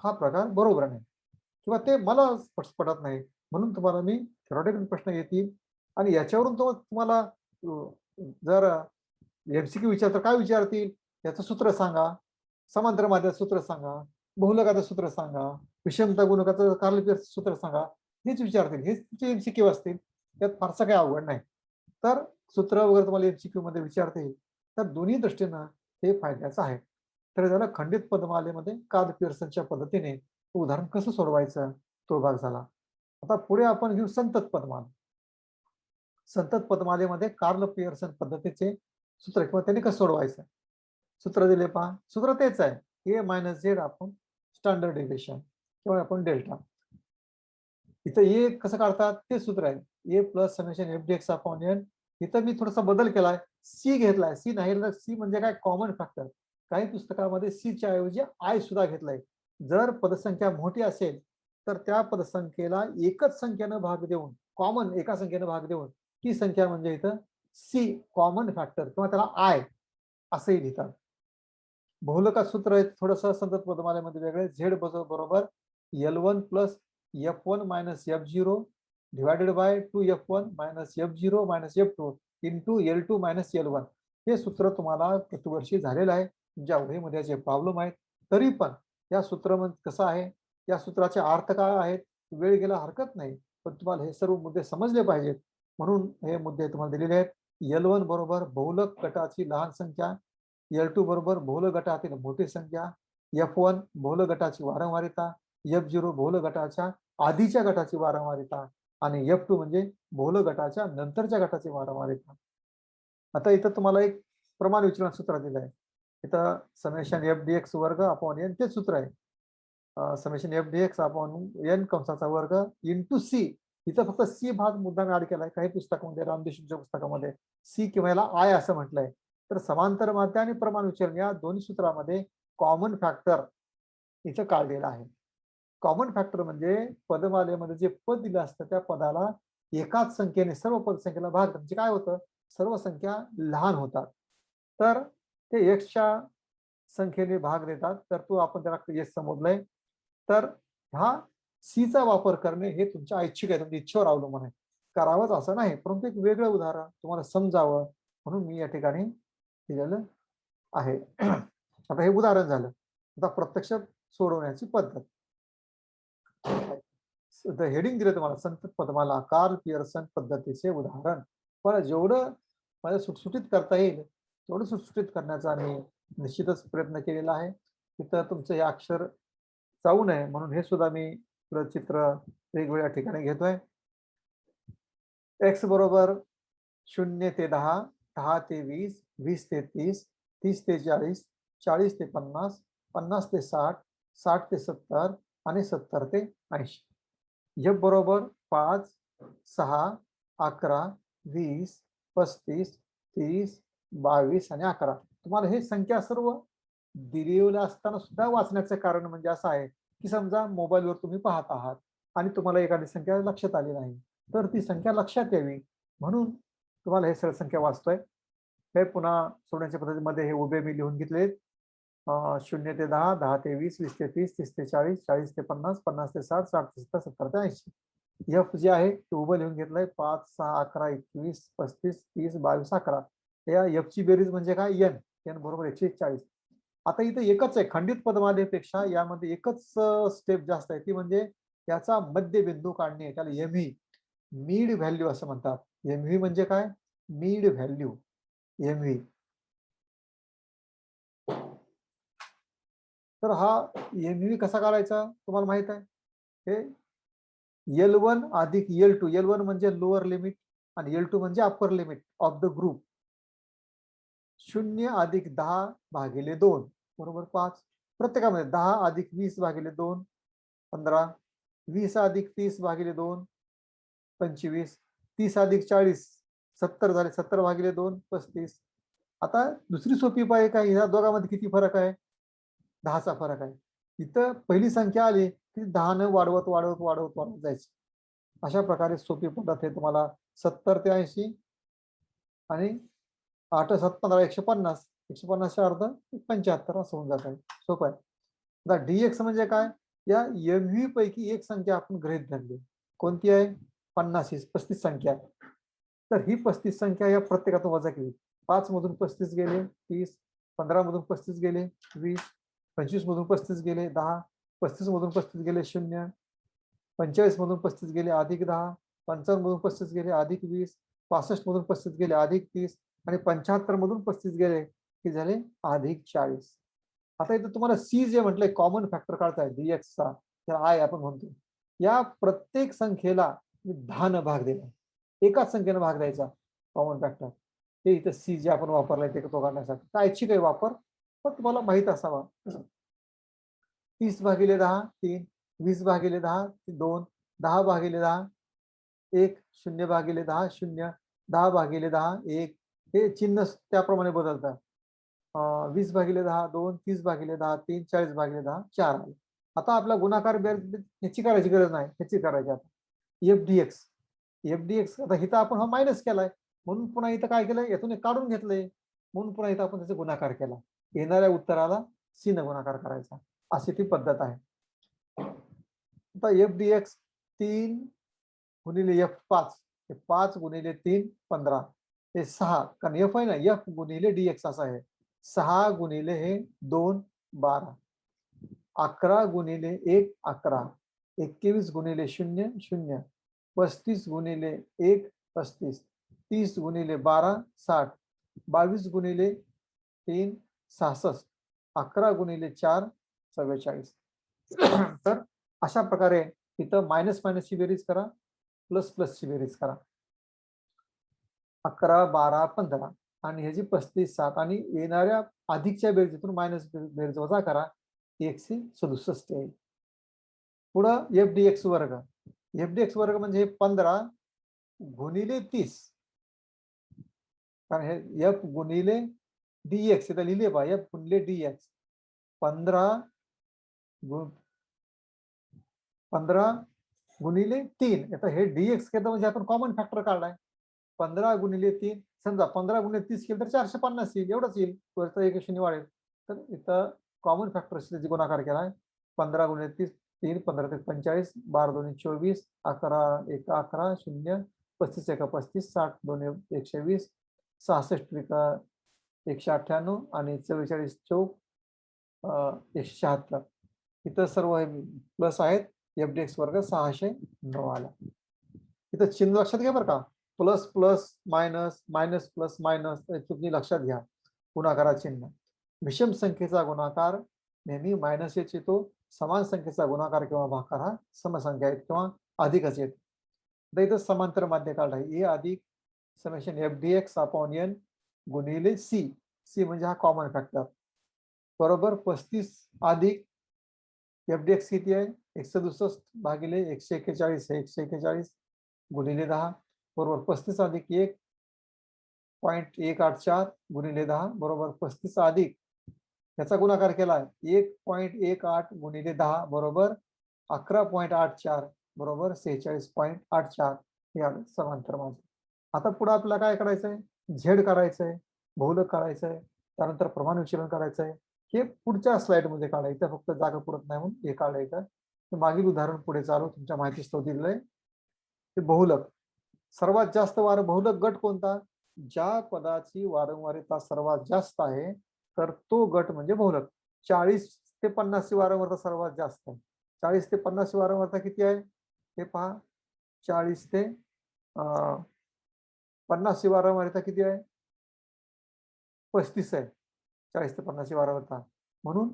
हा प्रकार बरोबर नाही किंवा ते मला पटत नाही म्हणून तुम्हाला मी थेरॉटिकल प्रश्न येतील आणि याच्यावरून तुम्हाला जर एमसीक्यू विचारतात काय विचारतील याचं सूत्र सांगा, समांतर माध्याचं सूत्र सांगा, बहुलकाचं सूत्र सांगा, विषमता गुणकाचं कार्ल पियर्सचं सूत्र सांगा, हेच विचारतील. हेच तुमचे एमसीक्यू असतील, त्यात फारसं काही अवघड नाही. तर सूत्र वगैरे तुम्हाला एमसीक्यू मध्ये विचारतील तर दोन्ही दृष्टीनं हे फायद्याचं आहे. तर त्याला खंडित पदमालेमध्ये कार्ल पियर्सनच्या पद्धतीने उदाहरण कसं सोडवायचं तो भाग झाला. आता पुढे आपण घेऊ संतत पदमाला. संतत पदमालेमध्ये कार्ल पियर्सन पद्धतीचे सूत्र किंवा त्याने कसं सोडवायचं सूत्र दिले पहा. सूत्र तेच आहे ए मायनस झेड आपण स्टँडर्ड डिव्हिएशन किंवा आपण डेल्टा. इथं ए कसं काढतात ते सूत्र आहे A plus summation F D X upon N. इथं मी थोडासा बदल केलाय, सी घेतलाय. सी नाही तर सी म्हणजे काय कॉमन फॅक्टर. काही पुस्तकामध्ये सीच्या ऐवजी आय सुद्धा घेतलाय. जर पदसंख्या मोठी असेल तर त्या पदसंख्येला एकच संख्येनं भाग देऊन कॉमन एका संख्येनं भाग देऊन ती संख्या म्हणजे इथं सी कॉमन फॅक्टर किंवा त्याला आय असंही लिहितात. बहुलकात सूत्र आहे थोडंसं संतत पदमालेमध्ये वेगळे. झेड बरोबर L1 plus F1 minus F0 divided by 2F1 minus F0 minus F2 into L2 minus L1. हे सूत्र तुम्हाला प्रतिवर्षी झालेलं आहे. तुमच्या वहीमध्ये जे प्रॉब्लेम आहेत तरी पण या सूत्र कसं आहे, या सूत्राचे अर्थ काय आहेत, वेळ गेला हरकत नाही, पण तुम्हाला हे सर्व मुद्दे समजले पाहिजेत म्हणून हे मुद्दे तुम्हाला दिलेले आहेत. L1 बरोबर बहुलक गटाची लहान संख्या, L2 बरोबर बहुलक गटातील मोठी संख्या, F1 बहुलक गटाची वारंवारिता, F0 बहुलक गटाच्या आधीच्या गटाची वारंवारिता आणि F2 म्हणजे बहुलक गटाच्या नंतरच्या गटाची वारंवारिता. आता इथं तुम्हाला एक प्रमाण विचलन सूत्र दिलं आहे. इथं समेशन एफ डी एक्स वर्ग अपॉन एन ते सूत्र आहे. Summation F D X upon N कंसाचा वर्ग इंटू सी. इथं फक्त सी भाग मुद्दाम ऍड केलाय. काही पुस्तकामध्ये, रामदेशच्या पुस्तकामध्ये सी किंवा याला आय असं म्हटलंय. तर समांतर माध्य आणि प्रमाण विचलन या दोन्ही सूत्रामध्ये कॉमन फॅक्टर इथं काढलेलं आहे. कॉमन फॅक्टर म्हणजे पदमालेमध्ये जे पद दिलं असतं त्या पदाला एकाच संख्येने सर्व पदसंख्येला भाग, म्हणजे काय होतं, सर्व संख्या लहान होतात तर ते एक्सच्या संख्येने भाग देतात. तर तो आपण त्याला एस समजलंय. तर हा सीचा वापर करणे हे तुमच्या ऐच्छिक आहे, तुमच्या इच्छेवर अवलंबून आहे. करावंच असं नाही, परंतु एक वेगळं उदाहरण तुम्हाला समजावं म्हणून मी या ठिकाणी दिलेलं आहे. आता हे उदाहरण झालं. आता प्रत्यक्ष सोडवण्याची पद्धत. हेडिंग दिलं तुम्हाला, संत पद्माला कार्ल पियर्सन पद्धतीचे उदाहरण. पण जेवढं मला सुटसुटीत करता येईल तेवढं सुटसुटीत करण्याचा मी निश्चितच प्रयत्न केलेला आहे. तिथं तुमचं हे अक्षर जाऊ नये म्हणून हे सुद्धा मी चित्र वेगवेगळ्या ठिकाणी घेतोय. एक्स बरोबर 0 ते 10, 10 ते 20, 20 ते 30, 30 ते 40, 40 ते 50, 50 ते 60, 60 ते 70 आणि 70 ते 80. एफ बरोबर 5, 6, 11, 20, 35, 30, 22 आणि 11. तुम्हाला हे संख्या सर्व दिलेल्या असताना सुद्धा वाचण्याचं कारण म्हणजे असं आहे की समजा मोबाईलवर तुम्ही पाहत आहात आणि तुम्हाला एखादी संख्या लक्षात आली नाही, तर ती संख्या लक्षात यावी म्हणून तुम्हाला हे सरळ संख्या वाचतोय. हे पुन्हा सोडण्याच्या पद्धतीमध्ये हे उभे मी लिहून घेतले. 0 ते 10, 10 ते 20, 20 ते 30, 30 ते 40, 40 ते 50, 50 ते 60, 60 ते 70, 70 ते 80. एफ जे आहे ते उभं लिहून घेतलंय. 5, 6, 11, 21, 35, 30, 22, 11. या एफ ची बेरीज म्हणजे काय, एन. एन बरोबर 140. आता इथं एकच आहे, खंडित पदमालेपेक्षा यामध्ये एकच स्टेप जास्त आहे, ती म्हणजे याचा मध्यबिंदू काढणे. त्याला एमव्ही, मीड व्हॅल्यू असं म्हणतात. एमव्ही म्हणजे काय, मीड व्हॅल्यू, एमव्ही. तर हा एमव्ही कसा काढायचा तुम्हाला माहित आहे. हे L1 अधिक L2. L1 म्हणजे लोअर लिमिट आणि L2 म्हणजे upper limit of the group. 0 अधिक 10 भागिले 2 बरोबर 5. प्रत्येकामध्ये 10 अधिक 20 भागिले 2 15, 20 अधिक 30 भागिले 2 25, 30 अधिक 40 70 झाले, 70 भागिले 2 35. आता दुसरी सोपी पाय काय, ह्या दोघांमध्ये किती फरक आहे, 10चा फरक आहे. इथं पहिली संख्या आली की 10 वाढवत वाढवत वाढवत वाढवत जायची. अशा प्रकारे सोपी पद्धत आहे तुम्हाला. 70 ते 80 आणि 8 7 15 150, 150 अर्ध 75 असं होऊन जात आहे. सोपं आहे. आता डीएक्स म्हणजे काय, या एमव्ही पैकी एक संख्या आपण गृहीत धरली. कोणती आहे, 50, 35 संख्या. तर ही 35 संख्या या प्रत्येकातून वजा केली. 5 मधून 35 गेले 30, 15 मधून 35 गेले 20, 25 मधून 35 गेले 10, 35 मधून 35 गेले 0, 45 मधून 35 गेले अधिक 10, 55 मधून 35 गेले अधिक 20, 65 मधून 35 गेले अधिक 30 आणि 75 मधून 35 गेले की झाले अधिक 40. आता इथं तुम्हाला सी जे म्हटलंय कॉमन फॅक्टर काढताय डीएक्सचा, त्याला आय आपण म्हणतो. या प्रत्येक संख्येला 10 भाग दिला, एकाच संख्येनं भाग द्यायचा कॉमन फॅक्टर. ते इथं सी जे आपण वापरलंय ते तो काढण्यासाठी. काय ऐच्छिक आहे वापर, पण तुम्हाला माहित असावा. 30 भागिले 10 3, 20 भागिले 10 2, 10 भागिले 10 1, 0 भागिले 10 0, 10 भागिले 10 1. हे चिन्ह त्याप्रमाणे बदलतात. 20 भागिले 10 2, 30 भागिले 10 3, 40 भागिले 10 4 आले. आता आपला गुणाकार ह्याची करायची गरज नाही, ह्याची करायची. आता एफडीएक्स, एफडीएक्स आता इथं आपण हा मायनस केलाय म्हणून पुन्हा इथं काय केलंय, यातून काढून घेतलंय म्हणून पुन्हा इथं आपण त्याचा गुणाकार केला. येणाऱ्या उत्तराला सी न गुणाकार करायचा, अशी ती पद्धत आहे. आता एफडीएक्स 3 गुणिले F5, 5 गुणिले 3 15, हे 6, कारण एफ आहे ना, एफ गुणिले डीएक्स असा आहे. 6 गुणिले हे 2 12, 11 गुणिले 1 11, 21 गुणिले 0 0, 35 गुणिले 1 35, 30 गुणिले 12 60, 22 गुणिले 3 66, 11 गुणिले 4 44. तर अशा प्रकारे इथं मायनस मायनसची बेरीज करा, प्लस प्लसची बेरीज करा. 11 12 15 आणि ह्याची 35 7 आणि येणाऱ्या अधिकच्या बेरजेतून मायनस बेरीज वजा करा, 167 येईल. पुढं एफ डी एक्स वर्ग. एफ डी एक्स वर्ग म्हणजे 15 गुणिले 30, कारण हे एफ गुणिले डी एक्स इथं लिहिले बा, एफ गुणिले डी एक्स. 15 गुणिले 3. आता हे डी एक्स केलं म्हणजे आपण कॉमन फॅक्टर काढलाय. 15 गुणिले 3, समजा 15 गुणिले 30 केलं तर 450 येईल, एवढंच येईल. वरचं एक शून्य वाढेल. तर इथं कॉमन फॅक्टर गुणाकार केलाय. 15 गुणिले 30, 3, 15 ते 45, 12 दोन्ही 24, 11 एक 11, 0, 35 एक 35, 60 दोन्ही 120, 66 एक 198 आणि 44 चौक 176. इथं सर्व प्लस आहेत. एफ डी एक्स वर्ग 609 आला. इथं चिन्ह लक्षात घ्या बरं का. Plus plus minus, minus plus minus, तुम्ही लक्षात घ्या. गुणाकारा चिन्ह. विषम संख्येचा गुणाकार नेहमी मायनस एच येतो. समान संख्येचा गुणाकार किंवा भागाकार हा समसंख्या आहेत किंवा अधिकच येतो. तर इथं समांतर माध्य काढला आहे. ए अधिक summation F D X upon N गुणिले सी. सी म्हणजे हा कॉमन फॅक्टर बरोबर 35 अधिक एफ डी एक्स किती आहे 167 भागिले 141 हे 141 गुणिले 10 बरोबर 35 अधिक 1.184 गुणिले 10 बरोबर 35 अधिक याचा गुणाकार केला 1.18 गुणिले 10 बरोबर 11.84 बरोबर 46.84 हे आलं समांतर माझं. आता पुढे आपल्याला काय करायचंय, झेड करायचंय, बहुलक करायचंय, त्यानंतर प्रमाण विचलन करायचंय. हे पुढच्या स्लाइड मध्ये काढायचं, फक्त जागा पुरत नाही म्हणून हे काढायचं. मागील उदाहरण पुढे चालू तुमच्या माहितीस्तव दिलंय. ते बहुलक. सर्वात जास्त बहुलक गट कोणता, ज्या पदाची वारंवारिता सर्वात जास्त आहे तर तो गट म्हणजे बहुलक. 40 ते 50 ची वारंवारता सर्वात जास्त आहे. 40 ते 50 ची वारंवारता किती आहे हे पहा. 40 ते 50 ची वारंवारता किती आहे 35 आहे. 40 ते 50 ची वारंवारता म्हणून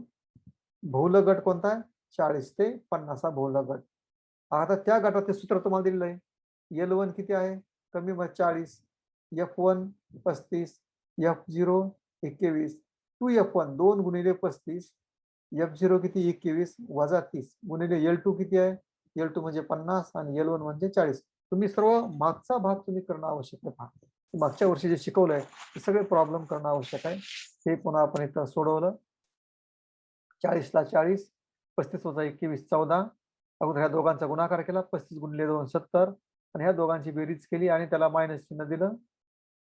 बहुलक गट कोणता आहे 40 ते 50 हा बहुलक गट. आता त्या गटाचे सूत्र तुम्हाला दिलेलं आहे. L1 किती आहे कमी 40, F1 35, F0 21, 2F1 2 गुणिले 35, F0 किती 21 वजा 30 गुणिले L2 किती आहे, L2 म्हणजे 50 आणि L1 म्हणजे 40. तुम्ही सर्व मागचा भाग तुम्ही करणं आवश्यक आहे. मागच्या वर्षी जे शिकवलंय ते सगळे प्रॉब्लेम करणं आवश्यक आहे. हे पुन्हा आपण इथं सोडवलं. 40 ला 40, 35 वजा 21 14. अगोदर ह्या दोघांचा गुणाकार केला 35 गुणिले 2 70 आणि ह्या दोघांची बेरीज केली आणि त्याला मायनस चिन्ह दिलं.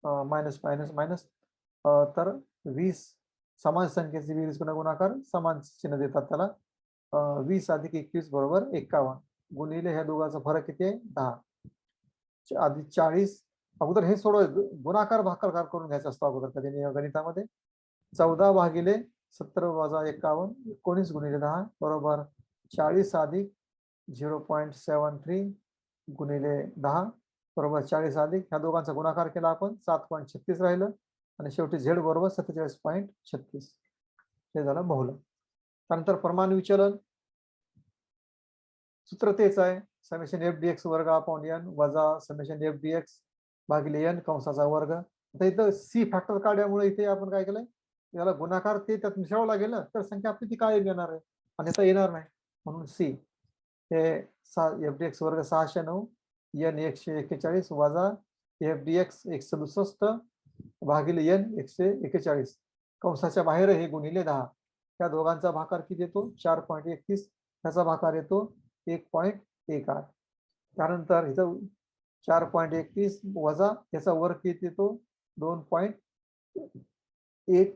मायनस मायनस मायनस तर 20 समान संख्येची बेरीज गुणाकार समान चिन्ह देतात त्याला. 20 अधिक 21 बरोबर 51 गुणिले ह्या दोघांचा फरक किती आहे 10 अधिक 40. अगोदर हे सोडव गुणाकार भागाकार करून घ्यायचा असतो अगोदर कधी गणितामध्ये. 14 भागिले 70 वजा 51 19 गुणिले 10 बरोबर 40 अधिक 0.73 गुणिले 10 बरोबर 40 अधिक ह्या दोघांचा गुणाकार केला आपण 7.36 राहिलं आणि शेवटी झेड बरोबर 47.36 हे झालं बहुलक. त्यानंतर प्रमाण विचलन सूत्र तेच आहे समेशन एफ डी एक्स वर्ग अपॉन एन वजा समेशन एफ डी एक्स भागिले एन कंसाचा वर्ग. आता इथं सी फॅक्टर काढल्यामुळे इथे आपण काय केलंय याला गुणाकार ते त्यात मिसळावं लागेल ना, तर संख्या आपली ती काय येणार आहे आणि आता येणार नाही म्हणून सी हे एफ डी एक्स वर्ग 609 एन 141 वजा एफ डी एक्स 167 भागिले एन 141 कंसाच्या बाहेर हे गुणिले 10. त्या दोघांचा भाकार किती येतो 4.31 त्याचा भाकार येतो 1.18. त्यानंतर इथं 4.31 वजा त्याचा वर्ग किती येतो 2.19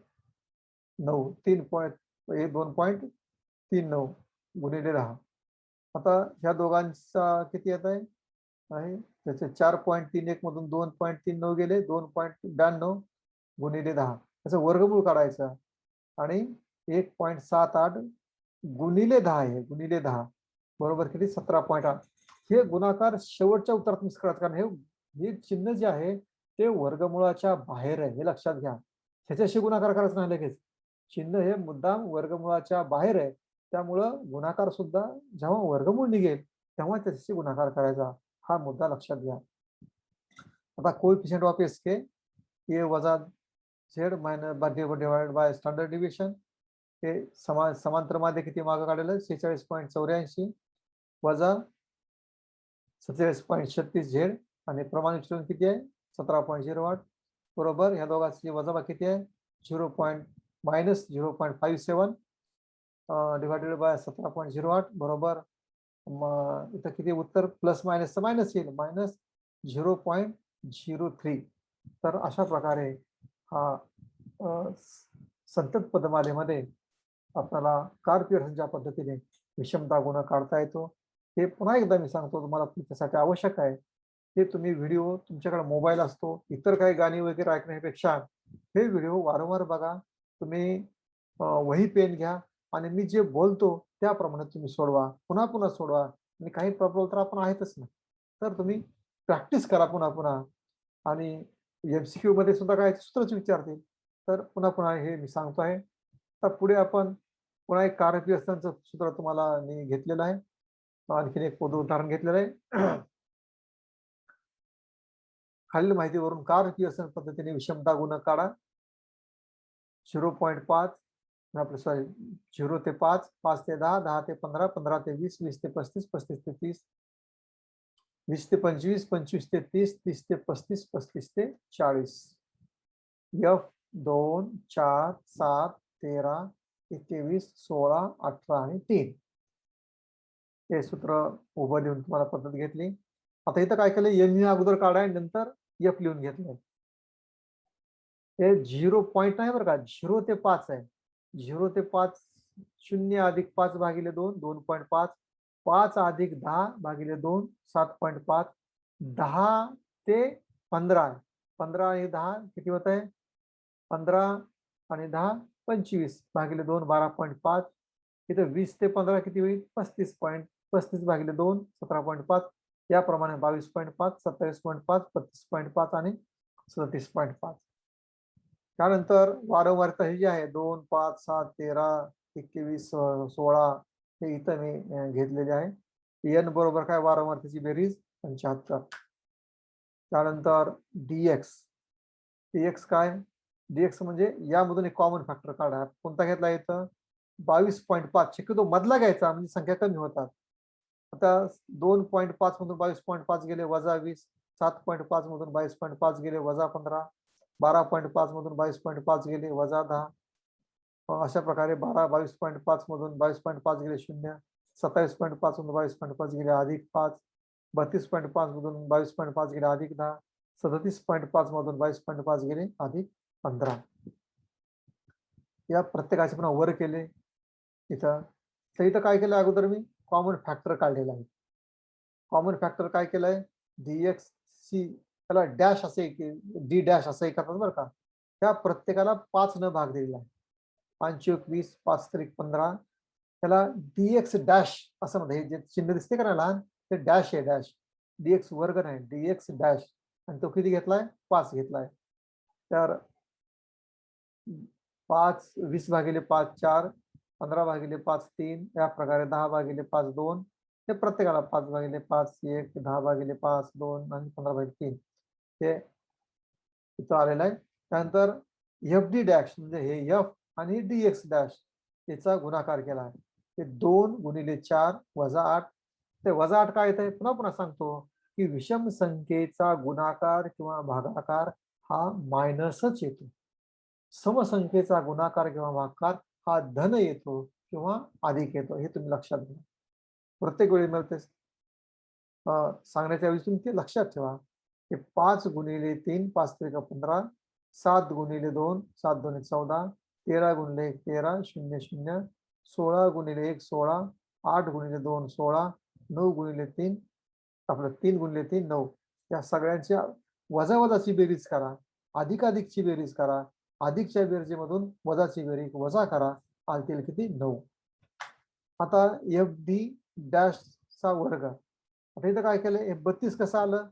2.39 गुणिले 10. आता ह्या दोघांचा किती येत आहे त्याचे 4.31 मधून 2.39 गेले 2.92 गुणिले 10 त्याचं वर्गमूळ काढायचं आणि 1.78 गुणिले 10 आहे गुणिले 10 बरोबर किती 17.8. हे गुणाकार शेवटच्या उत्तरात मिस करायचं कारण हे चिन्ह जे आहे ते वर्गमुळाच्या बाहेर आहे हे लक्षात घ्या. ह्याच्याशी गुणाकार करायचं नाही लगेच. चिन्ह हे मुद्दाम वर्गमुळाच्या बाहेर आहे त्यामुळं गुणाकार सुद्धा जेव्हा वर्गमूळ निघेल तेव्हा त्याच्याशी गुणाकार करायचा हा मुद्दा लक्षात घ्या. आता कोएफिशिएंट ऑफ एसके ए वजा Z minus divided by standard deviation हे समांतर मध्ये किती मागे काढलेलं 46.84 वजा 47.36 झेड आणि प्रमाण विचलन किती आहे 17.08 बरोबर ह्या दोघांची वजाबाकी किती आहे 0.57 डिवायडेड बाय 17.08 बरोबर मग इथं किती उत्तर प्लस मायनस मायनस येईल मायनस 0.03 तर अशा प्रकारे हा संतत पदमालेमध्ये आपल्याला कार पियर्सनच्या पद्धतीने विषमता गुण काढता येतो हे पुन्हा एकदा मी सांगतो तुम्हाला त्यासाठी आवश्यक आहे हे तुम्ही व्हिडिओ तुमच्याकडे मोबाईल असतो इतर काही गाणी वगैरे ऐकण्यापेक्षा हे व्हिडिओ वारंवार बघा तुम्ही वही पेन घ्या आणि मी जे बोलतो त्याप्रमाणे तुम्ही सोडवा पुन्हा पुन्हा सोडवा आणि काही प्रॉब्लेम तर आपण आहेतच ना तर तुम्ही प्रॅक्टिस करा पुन्हा पुन्हा आणि MCQ मध्ये सुद्धा काय सूत्रच विचारतील तर पुन्हा पुन्हा हे मी सांगतो आहे तर पुढे आपण पुन्हा एक कारपी असतानाचं सूत्र तुम्हाला मी घेतलेलं आहे आणखीन एक उदाहरण घेतलेलं आहे खालील माहितीवरून कारपी असताना पद्धतीने विषमता गुण काढा 0.5 आपलं सॉरी 0 ते 5 5 ते 10 10 ते 15 15 ते 20 20 ते 35 35 ते 30 20 ते 25 25 ते 30 30 ते 35 35 ते 40 F 2 4 7 13 21 16 18 आणि 3 हे सूत्र उभं लिहून तुम्हाला पद्धत घेतली आता इथं काय केलं एन अगोदर काढाय नंतर F लिहून घेतलंय हे 0 पॉईंट नाही बरं का 0 ते 5 आहे 0 ते 5 0 अधिक 5 भागिले 2 2.5 5 अधिक 10 भागिले 2 7.5 10 ते 15 15 आणि 10 किती होत आहे 15 आणि 10 25 भागिले 2 12.5 इथं 20 ते 15 किती होईल 35 भागिले 2 17.5 याप्रमाणे 22.5 27.5 35.5 आणि 37.5 त्यानंतर वारंवारता ही जी आहे 2 5 7 13 21 16 हे इथं मी घेतलेले आहे एन बरोबर काय वारंवारतेची बेरीज 75 त्यानंतर dx काय dx म्हणजे यामधून एक कॉमन फॅक्टर काढा कोणता घेतला इथं 22.5 शक्यतो मधला घ्यायचा म्हणजे संख्या कमी होतात आता 2.5 मधून 22.5 गेले वजा 20 7.5 मधून 22.5 गेले वजा 15 12.5 मधून 22.5 गेले वजा 10 अशा प्रकारे 22.5 मधून 22.5 गेले 0 27.5 मधून 22.5 गेले अधिक 5 32.5 मधून 22.5 गेले अधिक 10 37.5 मधून 22.5 गेले अधिक 15 या प्रत्येकाचे पुन्हा वर केले इथं तर इथं काय केलं अगोदर मी कॉमन फॅक्टर काढलेला आहे कॉमन फॅक्टर काय केलंय dx सी त्याला डॅश असे डी डॅश असं करतात बरं का त्या प्रत्येकाला 5 न भाग दिलेला आहे 5 20 5 3 15 त्याला dx डॅश असं म्हणतात हे जे चिन्ह दिसते का लहान ते डॅश आहे डॅश dx वर्ग नाही dx डॅश आणि तो किती घेतलाय 5 घेतलाय तर 5 20 भागिले 5 4 15 भागिले 5 3 या प्रकारे 10 भागिले 5 2 हे प्रत्येकाला 5 भागिले 5 1 10 भागिले 5 2 आणि 15 भागिले 3 हे इथं आलेलं आहे त्यानंतर FD डॅश म्हणजे हे F आणि dx डॅश याचा गुणाकार केला आहे ते 2 गुणिले 4 वजा 8 ते वजा 8 काय येत आहे पुन्हा पुन्हा सांगतो की विषम संख्येचा गुणाकार किंवा भागाकार हा मायनसच येतो समसंख्येचा गुणाकार किंवा भागाकार हा धन येतो किंवा अधिक येतो हे तुम्ही लक्षात घ्या प्रत्येक वेळी मिळते सांगण्याच्या ऐवजी तुम्ही ते लक्षात ठेवा हे 5 गुणिले 3 5 3 15 7 गुणिले 2 7 2 14 13 गुणिले 1 13 0 0 16 गुणिले 1 16 8 गुणिले 2 16 9 गुणिले 3 आपलं 3 गुणिले 3 9 या सगळ्यांच्या वजाची बेरीज करा अधिकाधिकची बेरीज करा अधिकच्या बेरजेमधून वजाची बेरीज वजा करा आलतील किती 9 आता FD डॅश चा वर्ग आता इथं काय केलं 32 कसं आलं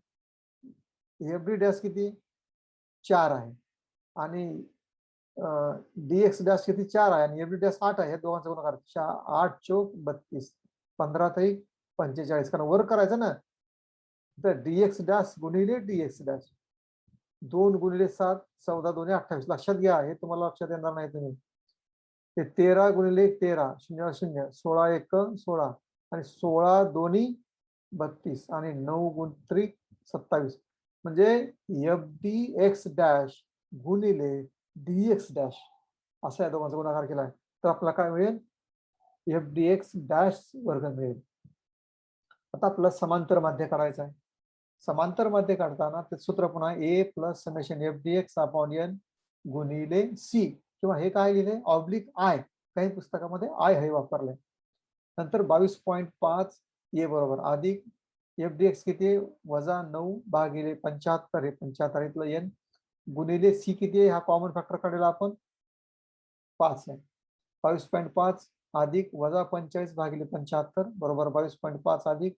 FD डॅश किती 4 आहे आणि dx डॅश किती 4 आहे आणि FD डॅश 8 आहे हे दोघांचा गुणाकार 8 चौक 32 15 3 45 कारण वर करायचं ना तर dx डॅश गुणिले dx डॅश 2 गुणिले 7 14 2 28 लक्षात घ्या हे तुम्हाला लक्षात येणार नाही तुम्ही ते 13 गुणिले 13 0 0 16 1 16 आणि 16 दोन्ही 32 आणि 9 गुण 3 27 म्हणजे एफ डी एक्स डॅश गुणिले डी एक्स डॅश असा या दोघांचा गुणाकार केलाय. तर आपल्याला काय मिळेल? एफ डी एक्स डॅश वर्ग मिळेल. आता आपल्याला समांतर माध्य करायचं आहे. समांतर माध्य काढताना ते सूत्र पुन्हा A plus summation F D X upon N गुणिले सी किंवा हे काय लिहिले ऑब्लिक आय, काही पुस्तकामध्ये आय हे वापरलंय. नंतर 22.5 ए बरोबर अधिक एफ डी एक्स किती आहे वजा 9 भागिले 75 हे 75 इथलं एन गुणिले सी किती आहे हा कॉमन फॅक्टर काढलेला आपण 5 आहे. 22.5 अधिक वजा 45 भागिले 75 बरोबर 22.5 अधिक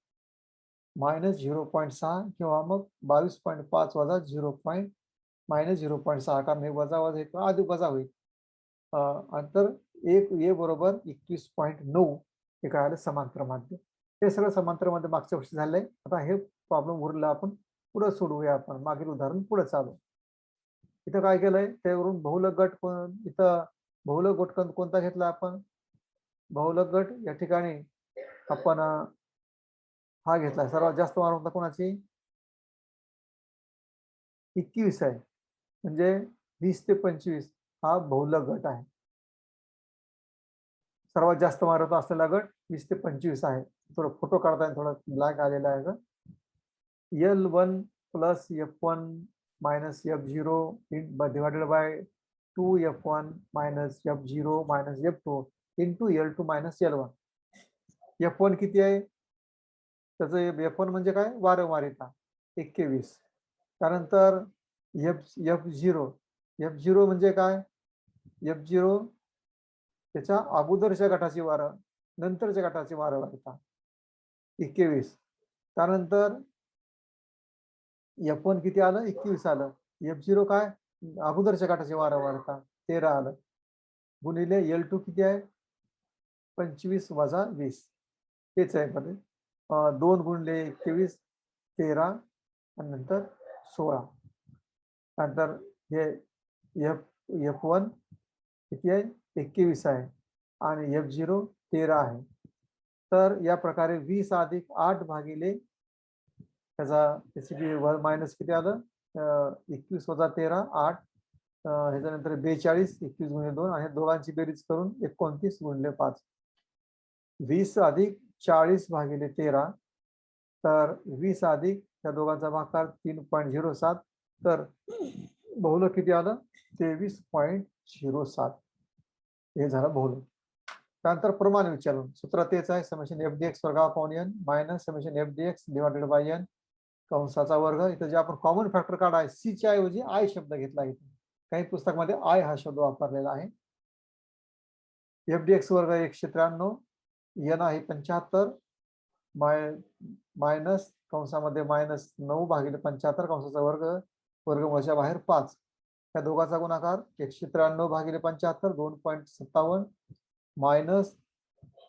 मायनस 0.6 किंवा मग 22.5 वजा 0.6 कारण हे वजा वजा अधिक वजा होईल. अंतर एक ए बरोबर 21.9 हे काय आलं समांतर माध्य. हे सगळं समांतर माध्य मागच्या वर्षी झालंय. आता हे प्रॉब्लेम उरला आपण पुढे सोडवूया. आपण मागील उदाहरण पुढे चालू. इथं काय केलंय त्यावरून बहुलक गट इथं बहुलक गट कोणता घेतला आपण? बहुलक गट या ठिकाणी आपण हा घेतला. सर्वात जास्त वारंवारता कोणाची? 21 आहे. म्हणजे 20 ते 25 हा बहुलक गट आहे. सर्वात जास्त वारंवारता असलेला गट 20 ते 25 आहे. थोडं फोटो काढताना थोडा ब्लॅक आलेला आहे का? L1 plus F1 minus F0 divided by 2F1 minus F0 minus F2 into L2 minus L1. F1 किती आहे? त्याचं F1 म्हणजे काय? वारंवारिता 21. त्यानंतर F0 म्हणजे काय? F0 त्याच्या अगोदरच्या गटाची नंतरच्या गटाची वारंवारिता 21. त्यानंतर F1 किती आलं? 21 आलं. F0 काय? अगोदरच्या गटाची वारंवारता 13 आलं. गुणिले L2 किती आहे? 25 वजा 20 हेच आहे मध्ये 2 गुणिले 21 13 आणि नंतर 16. नंतर हे F1 किती आहे? 21 आहे आणि F0 13 आहे. तर या प्रकारे 20 अधिक 8 भागिले त्याचा मायनस किती आलं? 21 वजा 13 8 ह्याच्यानंतर 42 21 गुणिले 2 आणि दोघांची बेरीज करून 29 गुणिले 5 20 अधिक 40 भागिले 13 तर 20 अधिक त्या दोघांचा भागाकार 3.07 तर बहुलक किती आलं? 23.07 हे झालं बहुलक. त्यानंतर प्रमाण विचारून सूत्र तेच आहे समेशन एफ डी एक्स वर्ग upon N minus summation F D X divided by N कंसाचा वर्ग. इथं जे आपण कॉमन फॅक्टर काढाय सी च्या ऐवजी आय शब्द घेतला आहे. काही पुस्तकामध्ये आय हा शब्द वापरलेला आहे. एफ डी एक्स वर्ग 193 एन आहे 75 मायनस कंसामध्ये मायनस 9 भागिले 75 कंसाचा वर्ग वर्गमूळाच्या बाहेर 5. त्या दोघांचा गुणाकार 193 भागिले 75 2.57 मायनस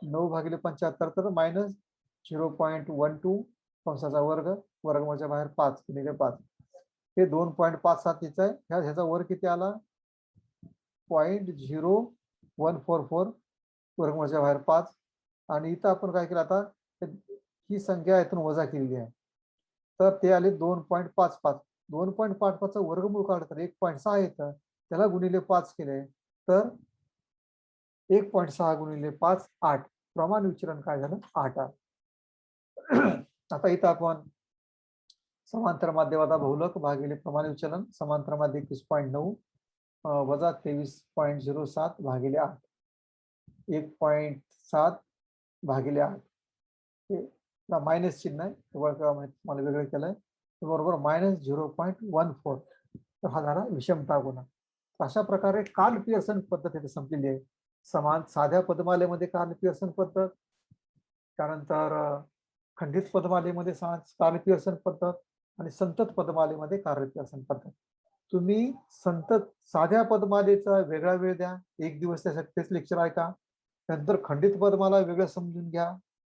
9 भागिले 75 तर मायनस 0.12 कंसाचा वर्ग वर्गमूळाच्या बाहेर 5 गुणिले 5 हे 2.57 आहे. ह्याचा वर्ग किती आला? 0.0144 वर्गमूळाच्या बाहेर 5 आणि इथं आपण काय केलं आता ही संख्या यातून वजा केलेली आहे तर ते आले 2.55. 2.55 वर्गमूळ काढतात 1.6 येतं त्याला गुणिले 5 केले तर 1.6 गुणिले 5 8. प्रमाण विचलन काय झालं? 8 आलं. आता इथं आपण समांतर माध्य वजा बहुलक भागिले प्रमाण विचलन समांतर माध्य 21.9 वजा 23.07 भागिले 8 1.7 भागिले 8 हे मायनस चिन्ह आहे मला वेगळं केलंय बरोबर मायनस 0.14 तर हा झाला विषमता गुणांक. अशा प्रकारे कार्ल पियर्सन पद्धत इथे संपलेली आहे. समान साध्या पदमालेमध्ये कार्ल पियर्सन पद्धत त्यानंतर खंडित पदमालेमध्ये कार्ल पियर्सन पद्धत आणि संतत पदमालेमध्ये कार्ल पियर्सन पद्धत. तुम्ही साध्या पदमालेचा वेगळा वेळ द्या 1 दिवस त्यासाठी तेच लेक्चर ऐका. नंतर खंडित पदमाला वेगळं समजून घ्या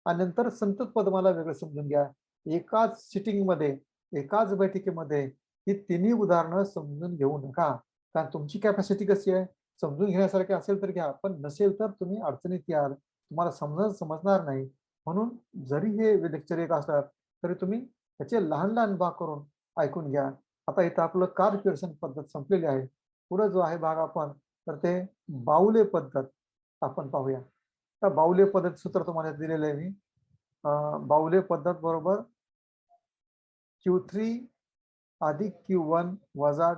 आणि नंतर संतत पदमाला वेगळं समजून घ्या. एकाच सिटिंग मध्ये एकाच बैठकीमध्ये ही तिन्ही उदाहरणं समजून घेऊ नका. कारण तुमची कॅपॅसिटी कशी आहे समजून घेण्यासारखी असेल तर घ्या पण नसेल तर तुम्ही अडचणीत याल तुम्हाला समजणार नाही. म्हणून जरी हे लेक्चर एक असतात तरी तुम्ही त्याचे लहान लहान भाग करून ऐकून घ्या. आता इथं आपलं कार्य पद्धत संपलेली आहे. पुढे जो आहे भाग आपण तर ते बाहुले पद्धत आपण पाहूया. तर बाहुले पद्धत सूत्र तुम्हाला दिलेलं आहे मी. बाहुले पद्धत बरोबर Q3 अधिक Q1 वजा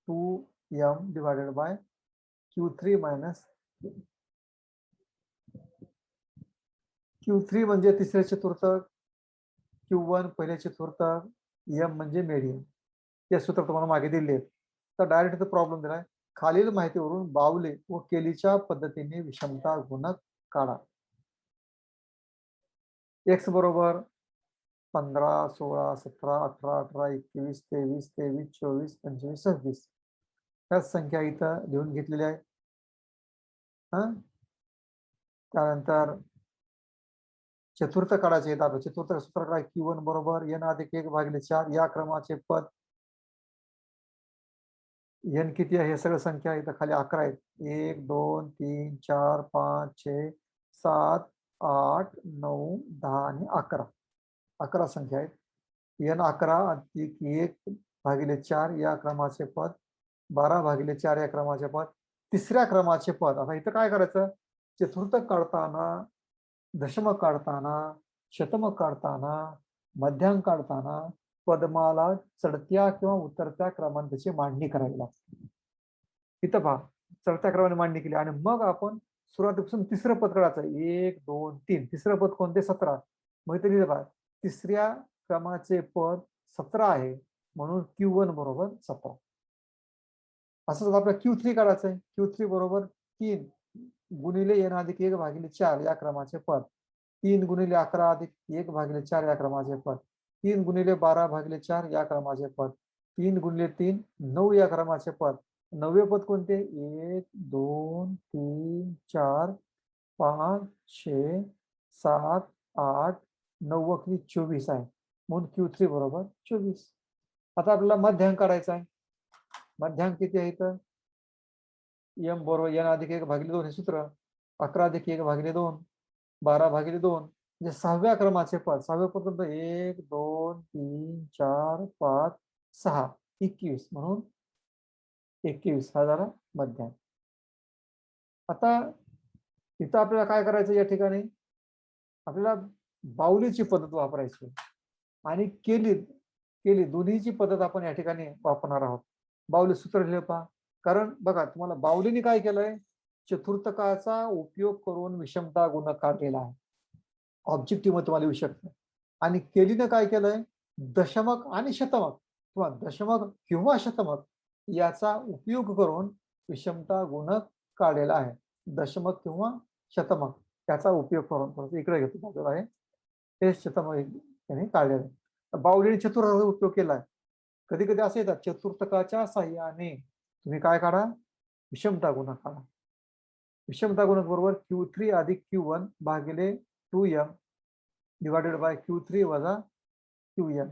2m divided by Q3 minus Q3 म्हणजे तिसरे चतुर्थक, Q1 पहिले चतुर्थक, m म्हणजे मेडियन. हे सूत्र तुम्हाला मागे दिले आहेत. तर डायरेक्ट प्रॉब्लेम दिलाय. खालील माहितीवरून बाहुले व केलीच्या पद्धतीने विषमता गुणक काढा. x बरोबर 15, 16, 17, 18, 18, 21, 23, 23, 24, 25, 26 त्याच संख्या इथं लिहून घेतलेल्या आहेत. त्यानंतर चतुर्थ काढायचे आहेत. आपलं चतुर्थ सूत्र काय Q1 बरोबर n अधिक 1/4 या क्रमाचे पद. n किती आहे हे सगळं संख्या इथं खाली 11 आहेत. 1 2 3 4 5 6 7 8 9 10 आणि 11. 11 संख्या आहेत. n 11 अधिक 1/4 या क्रमाचे पद, 12/4 या क्रमाचे पद, तिसऱ्या क्रमाचे पद. आता इथं काय करायचं, चतुर्थक काढताना, दशमक काढताना, शतमक काढताना, मध्यांक काढताना पदमाला चढत्या किंवा उतरत्या क्रमाने त्याची मांडणी करावी लागते. इथं पहा, चढत्या क्रमाने मांडणी केली आणि मग आपण सुरुवातीपासून तिसरं पद काढायचं. 1 2 3 तिसरं पद कोणते? 17. मग इथे लिहिलं पहा, तिसऱ्या क्रमाचे पद 17 आहे म्हणून Q1 बरोबर 17. असंच आपल्याला Q3 काढायचं आहे. Q3 बरोबर 3 गुणिले n अधिक 1/4 या क्रमाचे पद, 3 गुणिले 11 अधिक 1/4 या क्रमाचे पद, 3 गुणिले 12/4 या क्रमाचे पद, 3 गुणिले 3 9 या क्रमाचे पद. 9वे पद कोणते? 1 2 3 4 5 6 7 8 9 व 24 आहे म्हणून Q3 बरोबर 24. आता आपल्याला मध्यांक काढायचा आहे. मध्यांक किती आहे इथं? m बरोबर n अधिक 1/2 हे सूत्र. 11 अधिक 1/2, 12/2 म्हणजे 6व्या क्रमाचे पद. 6व्या पद कोणतं? 1 2 3 4 5 6 21 म्हणून 21 हा झाला मध्यांक. आता इथं आपल्याला काय करायचं, या ठिकाणी आपल्याला बाहुलीची पद्धत वापरायची आणि केली दोन्हीची पद्धत आपण या ठिकाणी वापरणार आहोत. बाहुली सूत्र लिहिले पहा. कारण बघा, तुम्हाला बाहुलीने काय केलंय, चतुर्थकाचा उपयोग करून विषमता गुणक काढलेला आहे. ऑब्जेक्टिव्ह मध्ये तुम्हाला येऊ शकतं. आणि केलीनं काय केलंय, दशमक आणि शतमक किंवा दशमक किंवा शतमक याचा उपयोग करून विषमता गुणक काढलेला आहे. दशमक किंवा शतमक त्याचा उपयोग करून इकडे घेतो आहे ते शतमक त्याने काढलेलं आहे. बाहुलीने चतुर्थाचा उपयोग केलाय. कधी कधी असे येतात, चतुर्थकाच्या साह्याने तुम्ही काय काढा, विषमता गुणक काढा. विषमता गुणक बरोबर Q3 अधिक Q1 भागिले 2m डिवायडेड बाय Q3 वजा Qn.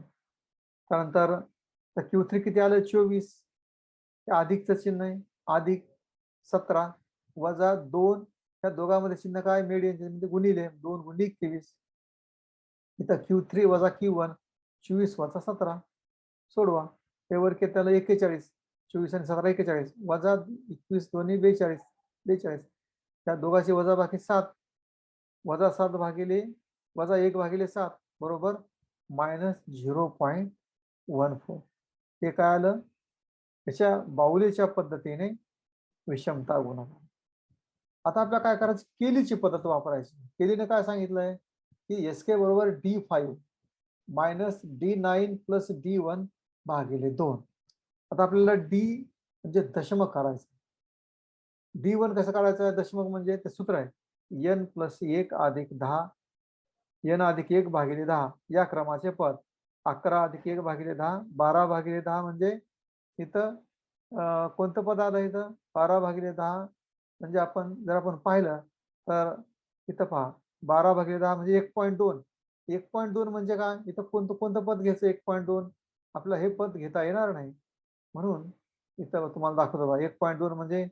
त्यानंतर Q3 किती आलं? 24. अधिकचं चिन्ह आहे, अधिक 17 वजा 2, त्या दोघांमध्ये चिन्ह काय? मेडियन म्हणजे गुणिले 2 गुणिले 21. इथं Q3 वजा Q1 24 वजा 17 सोडवा. हे वर त्याला 41, 24 आणि 17 41 वजा 21 दोन्ही 42 त्या दोघांची वजा बाकी 7 वजा 7 भागिले वजा 1/7 बरोबर -0.14. हे काय आलं? त्याच्या बाहुलीच्या पद्धतीने विषमता गुणक. आता आपल्याला काय करायचं, केलीची पद्धत वापरायची. केलीने काय सांगितलंय की SK बरोबर D5 minus D9 plus D1 भागिले 2. आता आपल्याला D म्हणजे दशमक काढायचं. D1 कसं काढायचं? दशमक म्हणजे ते सूत्र आहे n प्लस 1 अधिक 10, n अधिक 1/10 या क्रमाचे पद. 11 अधिक 1/10, 12/10 म्हणजे इथं कोणतं पद आलं इथं? 12/10 म्हणजे आपण जर आपण पाहिलं तर इथं पहा, 12/10 म्हणजे 1.2. 1.2 म्हणजे काय? इथं कोणतं पद घ्यायचं? 1.2 आपलं हे पद घेता येणार नाही म्हणून इथं तुम्हाला दाखवतो बघा. 1.2 म्हणजे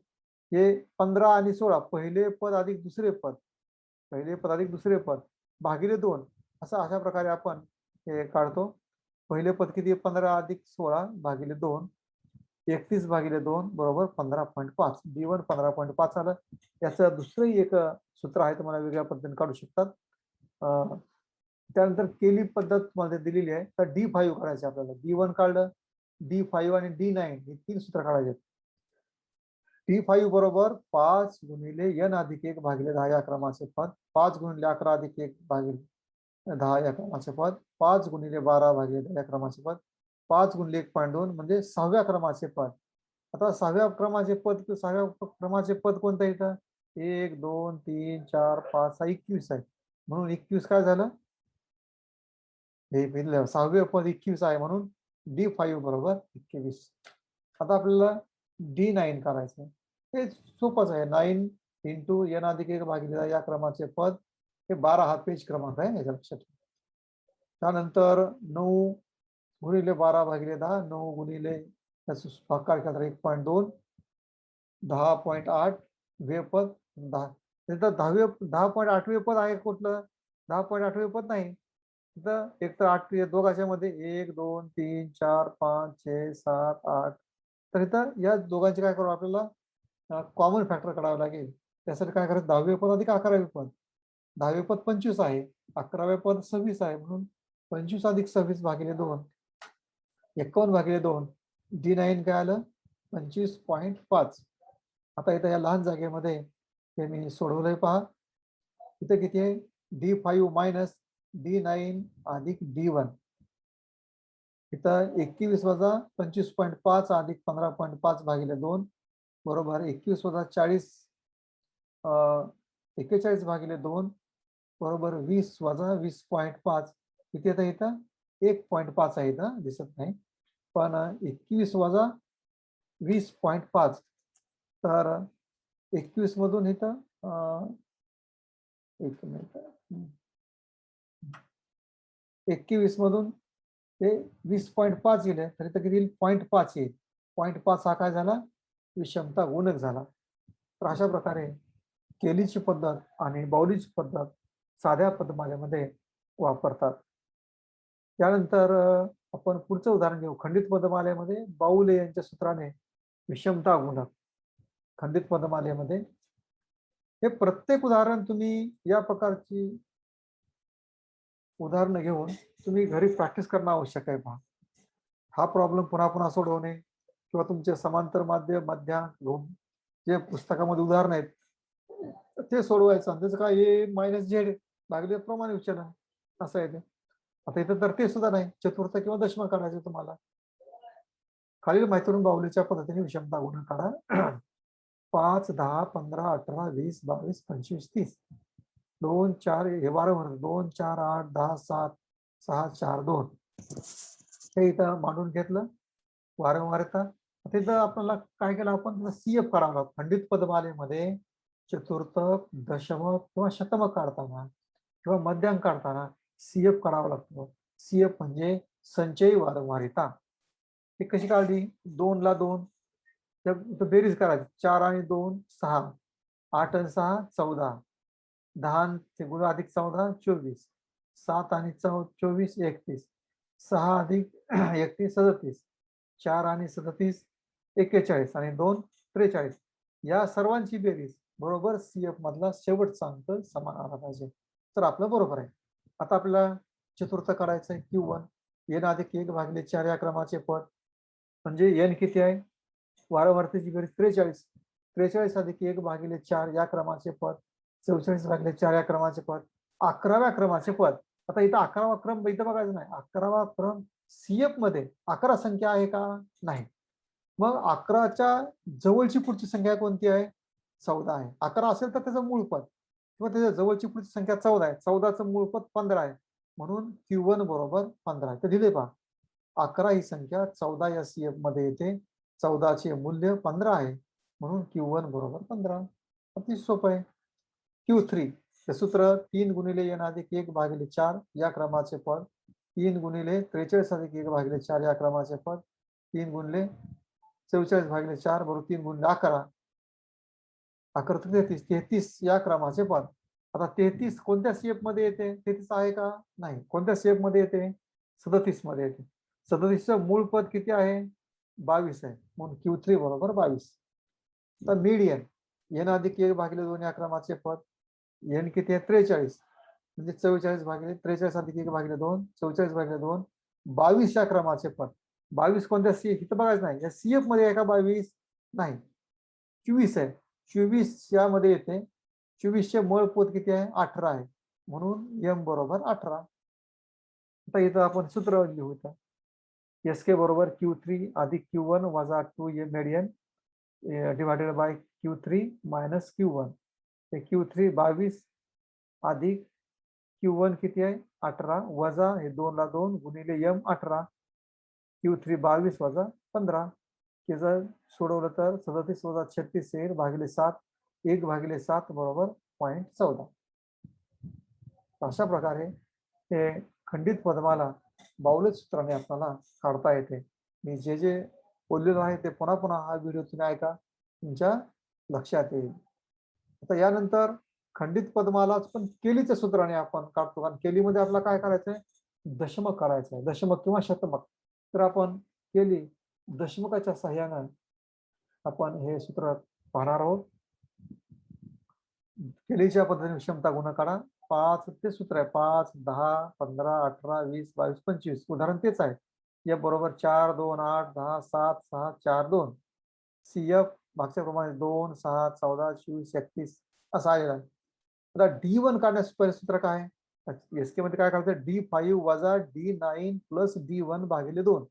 हे 15 आणि 16 पहिले पद अधिक दुसरे पद, पहिले पद अधिक दुसरे पद भागिले 2 अशा प्रकारे आपण हे काढतो. पहिले पद किती? 15 अधिक 16 भागिले 2, 31 भागिले 2 बरोबर 15.5. D1 15.5 आलं. याचं दुसरंही एक सूत्र आहे, तुम्हाला वेगळ्या पद्धतीने काढू शकतात. त्यानंतर केली पद्धत मध्ये दिलेली आहे. तर D5 काढायचे आपल्याला. D1 काढलं, D5 आणि D9 हे 3 सूत्र काढायचे. D5 बरोबर 5 गुणिले n अधिक 1 भागिले 10 या क्रमाचे पद, 5 गुणिले 11 अधिक 1 भागिले 10 या क्रमाचे पद, 5 गुणिले 12 भागिले 10 या क्रमाचे पद, 5 गुणिले 1.2 म्हणजे 6व्या क्रमाचे पद. आता 6व्या क्रमाचे पद 6व्या क्रमाचे पद कोणतं येतं? 1 2 3 4 5 6 21 आहे. म्हणून 21 काय झालं? हे 6वे पद 21 आहे, म्हणून D5 बरोबर 21. आता आपल्याला D9 करायचं. हे सोपंच आहे. 9 इंटू n अधिक 1 भागिले 10 या क्रमाचे पद, हे 12 हा पेज क्रमांक आहे, याच्या लक्षात ठेवा. त्यानंतर 9 गुणिले 12 भागिले 10, 9 गुणिले भागाकार केला तर 1.2, 10.8 वे पद 10. नंतर 10.8वे पद आहे कुठलं? 10.8वे पद नाही. तिथं एक तर 8 दोघांच्या मध्ये 1 2 3 4 5 6 7 8. तर इथं या दोघांचे काय करू? आपल्याला कॉमन फॅक्टर काढावं लागेल. त्यासाठी काय करायचं? 10वे पद अधिक 11वे पद. 10वे पद 25 आहे, 11वे पद 26 आहे, म्हणून 25 अधिक 26 भागिले 2, 51 भागिले 2. D9 काय आलं? 25.5. आता इथं या लहान जागेमध्ये हे मी सोडवलंय पहा. इथं किती आहे? D5 मायनस D9 अधिक D1. इथं 21 वजा 25.5 अधिक 15.5 भागिले 2 बरोबर 21 वजा 40 41 भागिले 2 बरोबर 20 वजा 20.5. किती येतं? इथं 1.5 आहे, इथं दिसत नाही, पण 21 वजा 20.5. तर 21 मधून इथं 1 मिनिट, 21 मधून ते 20.5 गेले तर इथं किती येईल? 0.5 येईल. 0.5 हा काय झाला? विषमता गुणक झाला. तर अशा प्रकारे केलीची पद्धत आणि बाउलीची पद्धत साध्या पदमालेमध्ये वापरतात. त्यानंतर आपण पुढचं उदाहरण घेऊ. खंडित पदमालेमध्ये बाऊले यांच्या सूत्राने विषमता गुणक. खंडित पदमालेमध्ये हे प्रत्येक उदाहरण तुम्ही या प्रकारची उदाहरणं घेऊन तुम्ही घरी प्रॅक्टिस करणं आवश्यक आहे. पहा, हा प्रॉब्लेम पुन्हा पुन्हा सोडवणे किंवा तुमचे समांतर मध्यांक जे पुस्तकामध्ये उदाहरण आहेत ते सोडवायचं. त्याचं काय? ए मायनस झेड भागिले प्रमाण विचलन असं आहे ते. आता इथं तर ते सुद्धा नाही, चतुर्थ किंवा दशमा काढायचं तुम्हाला. खालील माहितीवरून बाहुलीच्या पद्धतीने विषमता गुणक काढा. 5 10 15 18 20 22 25 30. 2 4 हे वारंवार 2 4 8 10 7 6 4 2 हे इथं मांडून घेतलं वारंवारता. तिथं आपल्याला काय केलं? आपण CF करावं लागतं. खंडित पदमालेमध्ये चतुर्थक, दशमक किंवा शतमक काढताना किंवा मध्यांक काढताना CF करावं लागतं. CF म्हणजे संचयी वारंवारिता. ती कशी काढली? 2 ला 2 बेरीज करायची. 4 आणि 2 6, 8 आणि 6 14, 10 गुण अधिक 14 24, 7 आणि 24 31, 6 अधिक 31 37, 4 आणि 37 41 आणि 2 43. या सर्वांची बेरीज बरोबर CF मधला शेवटचा अंक समान आला पाहिजे, तर आपलं बरोबर आहे. आता आपल्याला चतुर्थ करायचं आहे. Q1 n अधिक 1 भागिले 4 या क्रमाचे पद, म्हणजे n किती आहे? वारंवारतेची बेरीज 43. 43 अधिक 1 भागिले 4 या क्रमाचे पद, 44 भागिले 4 या क्रमाचे पद, 11व्या क्रमाचे पद. आता इथं 11वा क्रम इथं बघायचं नाही. 11वा क्रम CF मध्ये 11 संख्या आहे का? नाही. मग 11च्या जवळची पुढची संख्या कोणती आहे? 14 आहे. 11 असेल तर त्याचं मूळ पद किंवा त्याच्या जवळची पुढची संख्या 14 आहे. 14चं मूळ पद 15 आहे, म्हणून Q1 बरोबर 15 आहे. तर दिले पहा, 11 ही संख्या 14 या CF मध्ये येते. 14चे मूल्य 15 आहे, म्हणून Q1 बरोबर 15. अति सोपं आहे. Q3 हे सूत्र 3 गुणिले n अधिक 1 भागिले 4 या क्रमाचे पद, 3 गुणिले 43 अधिक 1 भागिले 4 या क्रमाचे पद, 3 गुणिले 44 भागिले 4 बरोबर 3 गुणिले 11, 11 33 33 या क्रमाचे पद. आता 33 कोणत्या सीएफ मध्ये येते? 33 आहे का? नाही. कोणत्या सीएफ मध्ये येते? 37 मध्ये येते. 37चं मूळ पद किती आहे? 22 आहे. म्हणून Q3 बरोबर 22. तर मीडियन n अधिक 1 भागिले 2 या क्रमाचे पद. n किती आहे? 43. म्हणजे 44 भागिले 43 अधिक 1 भागिले 2, 44 भागिले 2, 22 या क्रमाचे पद. 22 कोणत्या सीएफ? इथं बघायचं नाही. या सीएफ मध्ये आहे का 22? नाही. 24 आहे. 24 यामध्ये येते. 24चे मूळ पद किती आहे? 18 आहे. म्हणून m बरोबर 18. आता इथं आपण सूत्र लिहू इथं. SK बरोबर Q3 अधिक Q1 वजा 2m median divided by Q3 minus Q1. हे Q3 22 अधिक Q1 किती आहे? 18 वजा हे 2 ला 2 गुणिले m 18. Q3 22 वजा 15. हे जर सोडवलं तर 37 वजा 36 येईल भागिले 7. 1 भागिले 7 बरोबर 0.14. अशा प्रकारे हे खंडित पदमाला बाउले सूत्राने आपल्याला काढता येते. मी जे जे बोललेलो आहे ते पुन्हा पुन्हा हा व्हिडिओ तुम्ही ऐका, तुमच्या लक्षात येईल. आता यानंतर खंडित पदमालाच पण केलीच्या सूत्राने आपण काढतो. कारण केलीमध्ये आपल्याला काय करायचंय? दशमक करायचंय. दशमक किंवा शतमक. तर आपण केली दशमकाच्या सहाय्यानं आपण हे सूत्र पाहणार आहोत. केलीच्या पद्धतीने क्षमता गुणाकारा. 5 ते सूत्र आहे. 5, 10, 15, 18, 20, 22, 25. उदाहरण तेच आहे. F बरोबर 4, 2, 8, 10, 7, 6, 4, 2. CF मागच्या प्रमाणे 2, 6, 14, 24, 31 असं आलेलं आहे. आता D1 काढण्यास पहिले सूत्र काय आहे? SK मध्ये काय काढतं? D5 वजा D9 प्लस D1 भागिले 2.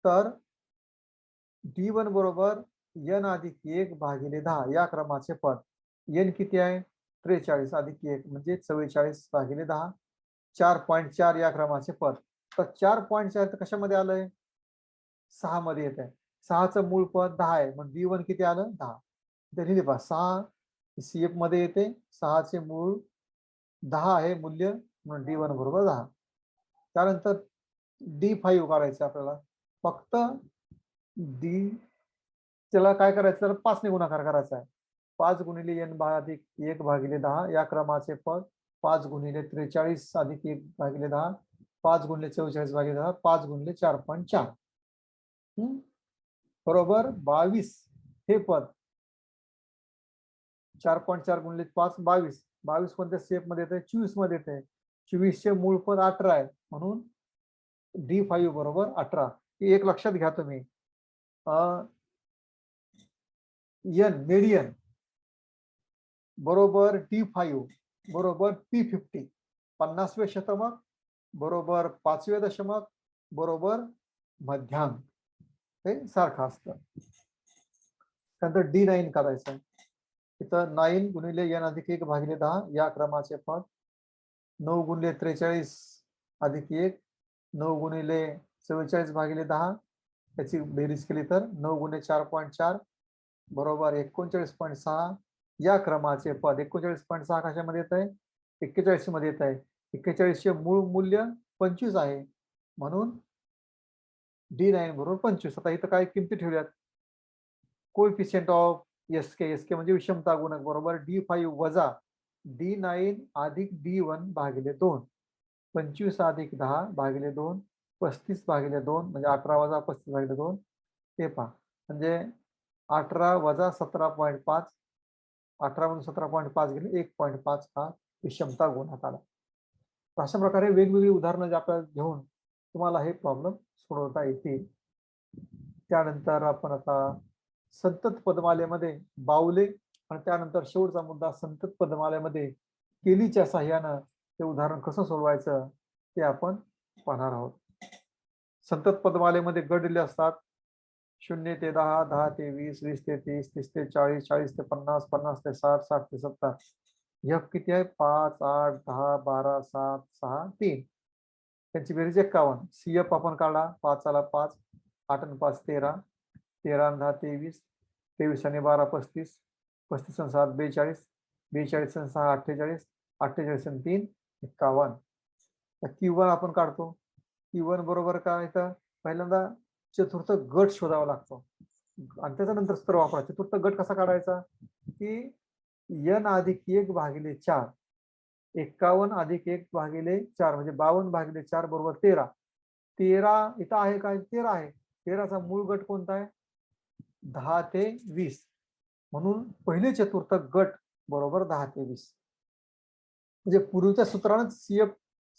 तर D1 बरोबर n अधिक 1 भागिले 10 या क्रमाचे पद. n किती आहे? 43 अधिक 1 म्हणजे 44 भागिले 10. 4.4 या क्रमाचे पद. तर 4.4 कशामध्ये आलंय? 6 मध्ये येत आहे. 6चं मूळ पद 10 आहे. मग D1 किती आलं? 10. इथे लिहिले पहा 6 CF मध्ये येते. 6चे मूळ 10 आहे मूल्य, म्हणून D1 बरोबर 10. त्यानंतर D5 काढायचं आपल्याला. फक्त D त्याला काय करायचं? तर 5 ने गुणाकार करायचा आहे. 5 गुणिले n अधिक 1 भागिले 10 या क्रमाचे पद. 5 गुणिले 43 अधिक 1 भागिले 10. 5 गुणिले 44 भागिले 10. 5 गुणिले 4.4 बरोबर 22 हे पद. 4.4 गुणिले 5 22. 22 कोणत्या स्टेप मध्ये येते? 24 मध्ये येते. 24चे मूळ पद 18 आहे. म्हणून D5 बरोबर 18. ही एक लक्षात घ्या तुम्ही. n मेडियन बरोबर D5 बरोबर P50. 50वे शतमक बरोबर 5वे दशमक बरोबर मध्यांक. हे सारखं असतं. त्यानंतर D9 करायचं. इथं 9 गुणिले n अधिक 1 भागिले 10 या क्रमाचे पद. 9 गुणिले 43 अधिक 1. 9 गुणिले 44 भागिले 10. त्याची बेरीज केली तर 9 गुणिले 4.4 बरोबर 39.6 या क्रमाचे पद. 39.6 कशामध्ये येत आहे? 41 मध्ये येत आहे. 41चे मूळ मूल्य 25 आहे. म्हणून D9 बरोबर 25. आता इथं काय किमती ठेवल्यात? कोएफिशियंट ऑफ SK म्हणजे विषमता गुणक बरोबर D5 वजा D9 अधिक D1 भागिले 2. 25 अधिक 10 भागिले 2. 35 भागिले 2 म्हणजे 18 वजा 35 भागिले 2. हे पहा म्हणजे 18 वजा 17.5. 18 मधून 17.5 गेले 1.5 हा विषमता गुणक आला. अशा प्रकारे वेगवेगळी उदाहरणं जे आपल्याला घेऊन तुम्हाला हे प्रॉब्लेम सोडवता येतील. त्यानंतर आपण आता संतत पदमालेमध्ये बाहुले आणि त्यानंतर शेवटचा मुद्दा संतत पदमालेमध्ये केलीच्या साह्यानं ते उदाहरण कसं सोडवायचं ते आपण पाहणार आहोत. संतत पदमालेमध्ये गट दिले असतात. 0 ते 10, 10 ते 20, 20 ते 30, 30 ते 40, 40 ते 50, 50 ते 60, 60 ते 70. F किती आहे? 5, 8, 10, 12, 7, 6, 3. त्यांची बेरीज 51. CF आपण काढला. 5 आला 5, 8 आणि 5 13, 13 आणि 10 23, 23 आणि 12 35, 35 आणि 7 42, 42 आणि 6 48, 48 आणि 3 51. Q1 आपण काढतो. Q1 बरोबर काय येतं? पहिल्यांदा चतुर्थ गट शोधावा लागतो आणि त्याच्यानंतर सूत्र वापरायचं. चतुर्थ गट कसा काढायचा? की n अधिक 1 भागिले 4 51 अधिक 1 भागिले 4 म्हणजे 52 भागिले 4 बरोबर 13. 13 इथं आहे काय? 13 आहे. 13चा मूळ गट कोणता आहे? 10 ते 20. म्हणून पहिले चतुर्थक गट बरोबर 10 ते 20. म्हणजे पूर्वीच्या सूत्रानं CF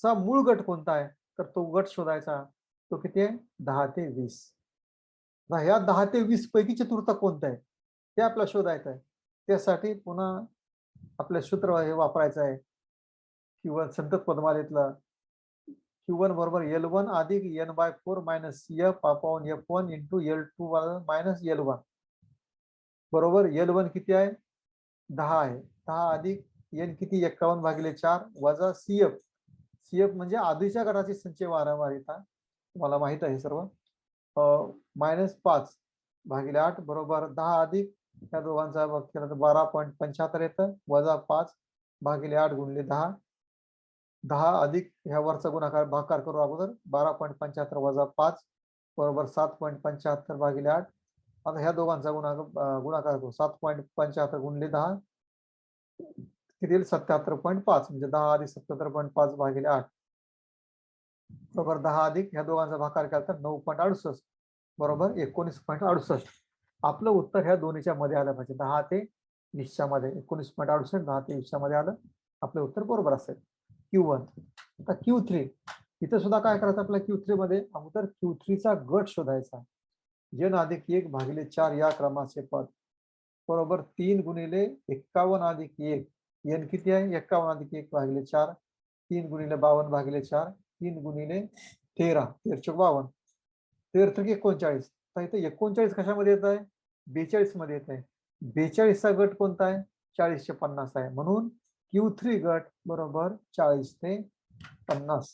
चा मूळ गट कोणता आहे? तर तो गट शोधायचा. तो किती आहे? 10 ते 20. ह्या 10 ते 20 पैकी चतुर्थक कोणतं आहे? ते आपल्याला शोधायचं आहे. त्यासाठी पुन्हा आपलं सूत्र हे वापरायचं आहे. Q1 संतत पदमालेतलं Q1 बरोबर L1 अधिक N/4 minus CF upon F1 into L2 minus L1 बरोबर L1 किती आहे? 10 आहे. 10 अधिक N किती? 51 भागिले 4 वजा CF. CF म्हणजे आधीच्या गटाची संचय वारंवारिता. तुम्हाला माहित आहे सर्व. -5 भागिले 8 बरोबर 10 अधिक या दोघांचा भाग केला तर 12.75 येतं वजा 5 भागिले 8 गुणिले 10. 10 अधिक ह्या वरचा गुणाकार भागाकार करू अगोदर 12.75 वजा 5 बरोबर 7.75 भागिले 8. आता ह्या दोघांचा गुणाकार करू 7.75 गुणिले 10 किती 77.5 म्हणजे 10 अधिक 77.5 भागिले 8 बरोबर 10 अधिक ह्या दोघांचा भागाकार केला तर 9.68 बरोबर 19.68. आपलं उत्तर ह्या दोन्हीच्या मध्ये आलं पाहिजे. 10 ते 20च्या मध्ये 19.68 10 ते 20च्या मध्ये आलं. आपलं उत्तर बरोबर असेल. Q1. आता Q3 इथं सुद्धा काय करायचं आपल्या Q3 मध्ये अगोदर Q3 चा गट शोधायचा. N अधिक 1 भागिले 4 या क्रमाचे पद बरोबर 3 गुणिले 51 अधिक 1. N किती आहे? 51 अधिक 1 भागिले 4. 3 गुणिले 52 भागिले 4. 3 गुणिले 13 13 13 39. तर इथे 39 कशामध्ये येत आहे? 42 मध्ये येत आहे. 42 चा गट कोणता आहे? 40 ते 50 आहे. म्हणून Q3 गट बरोबर 40 ते 50.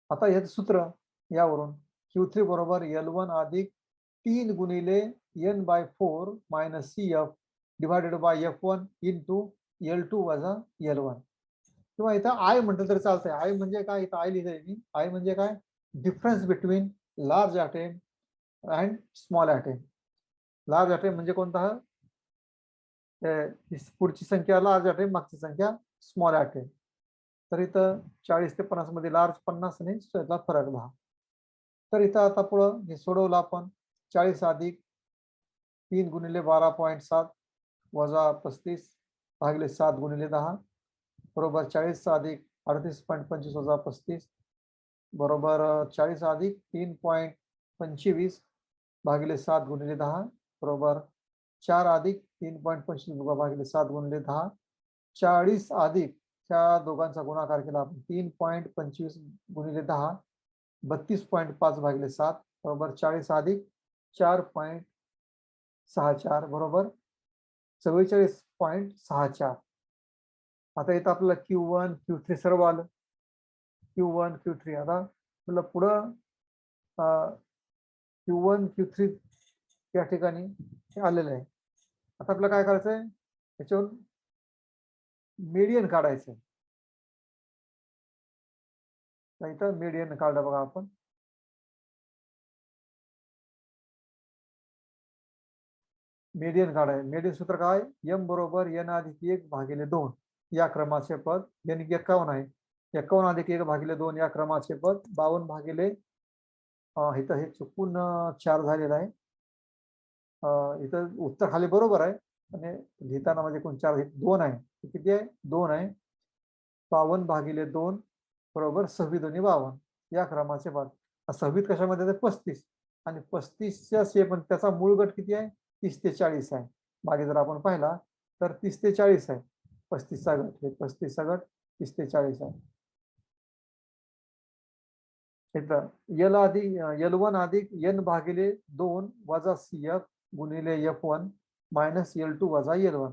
आता याचं सूत्र यावरून Q3 बरोबर L1 अधिक 3 गुणिले N/4 minus CF divided by F1 into L2 वजा L1 किंवा इथं I म्हटलं तरी चालतंय. I म्हणजे काय? इथं I लिहिलंय मी. I म्हणजे काय? Difference between large atom and small atom. Large atom म्हणजे कोणता? पुढची संख्या लार्ज ॲटम, मागची संख्या स्मॉल ॲटम. तर इथं 40 ते 50 मध्ये लार्ज 50 आणि त्यातला फरक 10. तर इथं आता पुढं हे सोडवलं आपण. 40 अधिक 3 गुणिले 12.7 वजा 35 भागिले 7 गुणिले 10 बरोबर 40 अधिक 38.25 वजा 35 बरोबर 40 अधिक 3.25 भागिले 7 गुणिले 10 बरोबर 4 अधिक 3.25 भागिले 7 गुणिले 10. 40 अधिक त्या दोघांचा गुणाकार केला आपण 3.25 गुणिले 10 32.5 भागिले 7 बरोबर 40 अधिक 4.64 बरोबर 44.64. आता इथं आपल्याला Q1 Q3 सर्व आलं. Q1 Q3 आता आपल्याला पुढं Q1 Q3 या ठिकाणी हे आलेलं आहे. आता आपल्याला काय करायचंय? याच्यावर मीडियन काढायचं. इथं मीडियन काढलं बघा आपण. मीडियन काढाय. मीडियन सूत्र काय? M बरोबर N अधिक 1 भागिले 2 या क्रमाचे पद. N 51 आहे. 51 अधिक 1 भागिले 2 या क्रमाचे पद 52 भागिले इथं हे चुकून 4 झालेलं आहे. इथं उत्तर खाली बरोबर आहे आणि लिहिताना म्हणजे कोण 4 2 आहे. किती आहे? 2 आहे. 52 भागिले 2 बरोबर 26 दोन्ही 52 या क्रमाचे पद. 26 कशामध्ये येते? 35 आणि 35च्या पण त्याचा मूळ गट किती आहे? 30 ते 40 आहे. मागे जर आपण पाहिला तर 30 ते 40 आहे. 35चा गट हे 35चा गट 30 ते 40 आहे. इथं L1 अधिक N भागिले 2 वजा CF गुणिले F1 मायनस L2 वजा L1.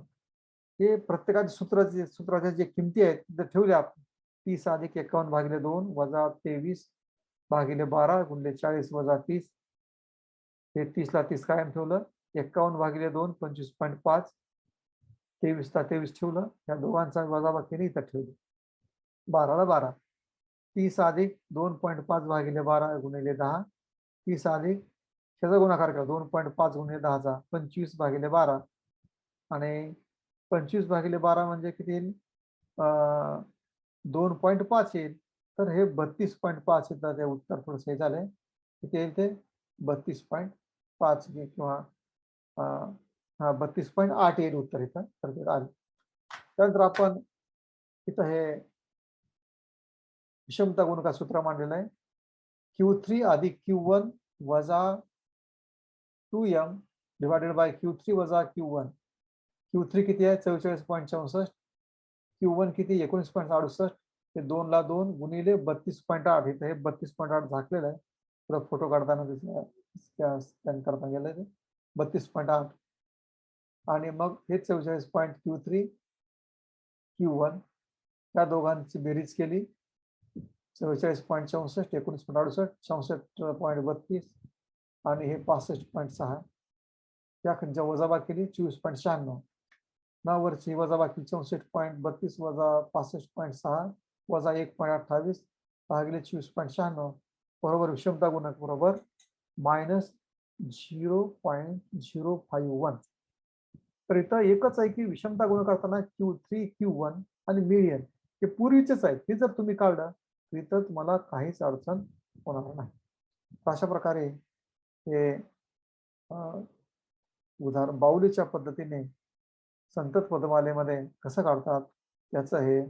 हे प्रत्येकाच्या सूत्राच्या जे किमती आहेत तिथे ठेवल्या आपण. 30 अधिक 51 भागिले 2 वजा 23 भागिले 12 गुणिले 40 वजा 30. हे 30 ला 30 कायम ठेवलं. 51 भागिले 2 25.5 23 ला 23 ठेवलं. या दोघांचा वजाबाकीने इथं ठेवलं. 12 ला 12. 30 अधिक 2.5 भागिले 12 गुणिले 10. 30 अधिक त्याचा गुणाकार करा 2.5 गुणिले 10चा 25 भागिले 12 आणि 25 भागिले 12 म्हणजे किती येईल? 2.5 येईल. तर हे 32.5 येतं. ते उत्तर थोडंसं हे झालंय. किती येईल ते 32.5 किंवा हा 32.8 येईल उत्तर इथं. तर ते आलं. त्यानंतर आपण इथं हे विषमता गुणका सूत्र मांडलेलं आहे. Q3 अधिक Q1 वजा 2m डिवायडेड बाय Q3 वजा Q1. Q3 किती आहे 44.64. Q1 किती 19.68. ते 2 ला 2 गुणिले 32.8. इथं हे 32.8 झाकलेलं आहे. पुढे फोटो काढताना स्कॅन करता गेलं ते 32.8 आणि मग हे 44. Q3 Q1 त्या दोघांची बेरीज केली 44.64 19.68 66.32 आणि हे 65.6 या खंडीच्या वजाबाकी केली 24.96 ना वरची वजाबाकी 64.32 वजा 65.6 वजा 1.28 भागिले 24.96 बरोबर विषमता गुणक बरोबर -0.051. तर इथं एकच आहे की विषमता गुणक करताना Q3 Q1 आणि मीडियन हे पूर्वीचेच आहेत. हे जर तुम्ही काढलं तर इथं तुम्हाला काहीच अडचण होणार नाही. अशा प्रकारे हे उदाहरण बाहुलीच्या पद्धतीने संतत पदमालेमध्ये कसं काढतात त्याचं हे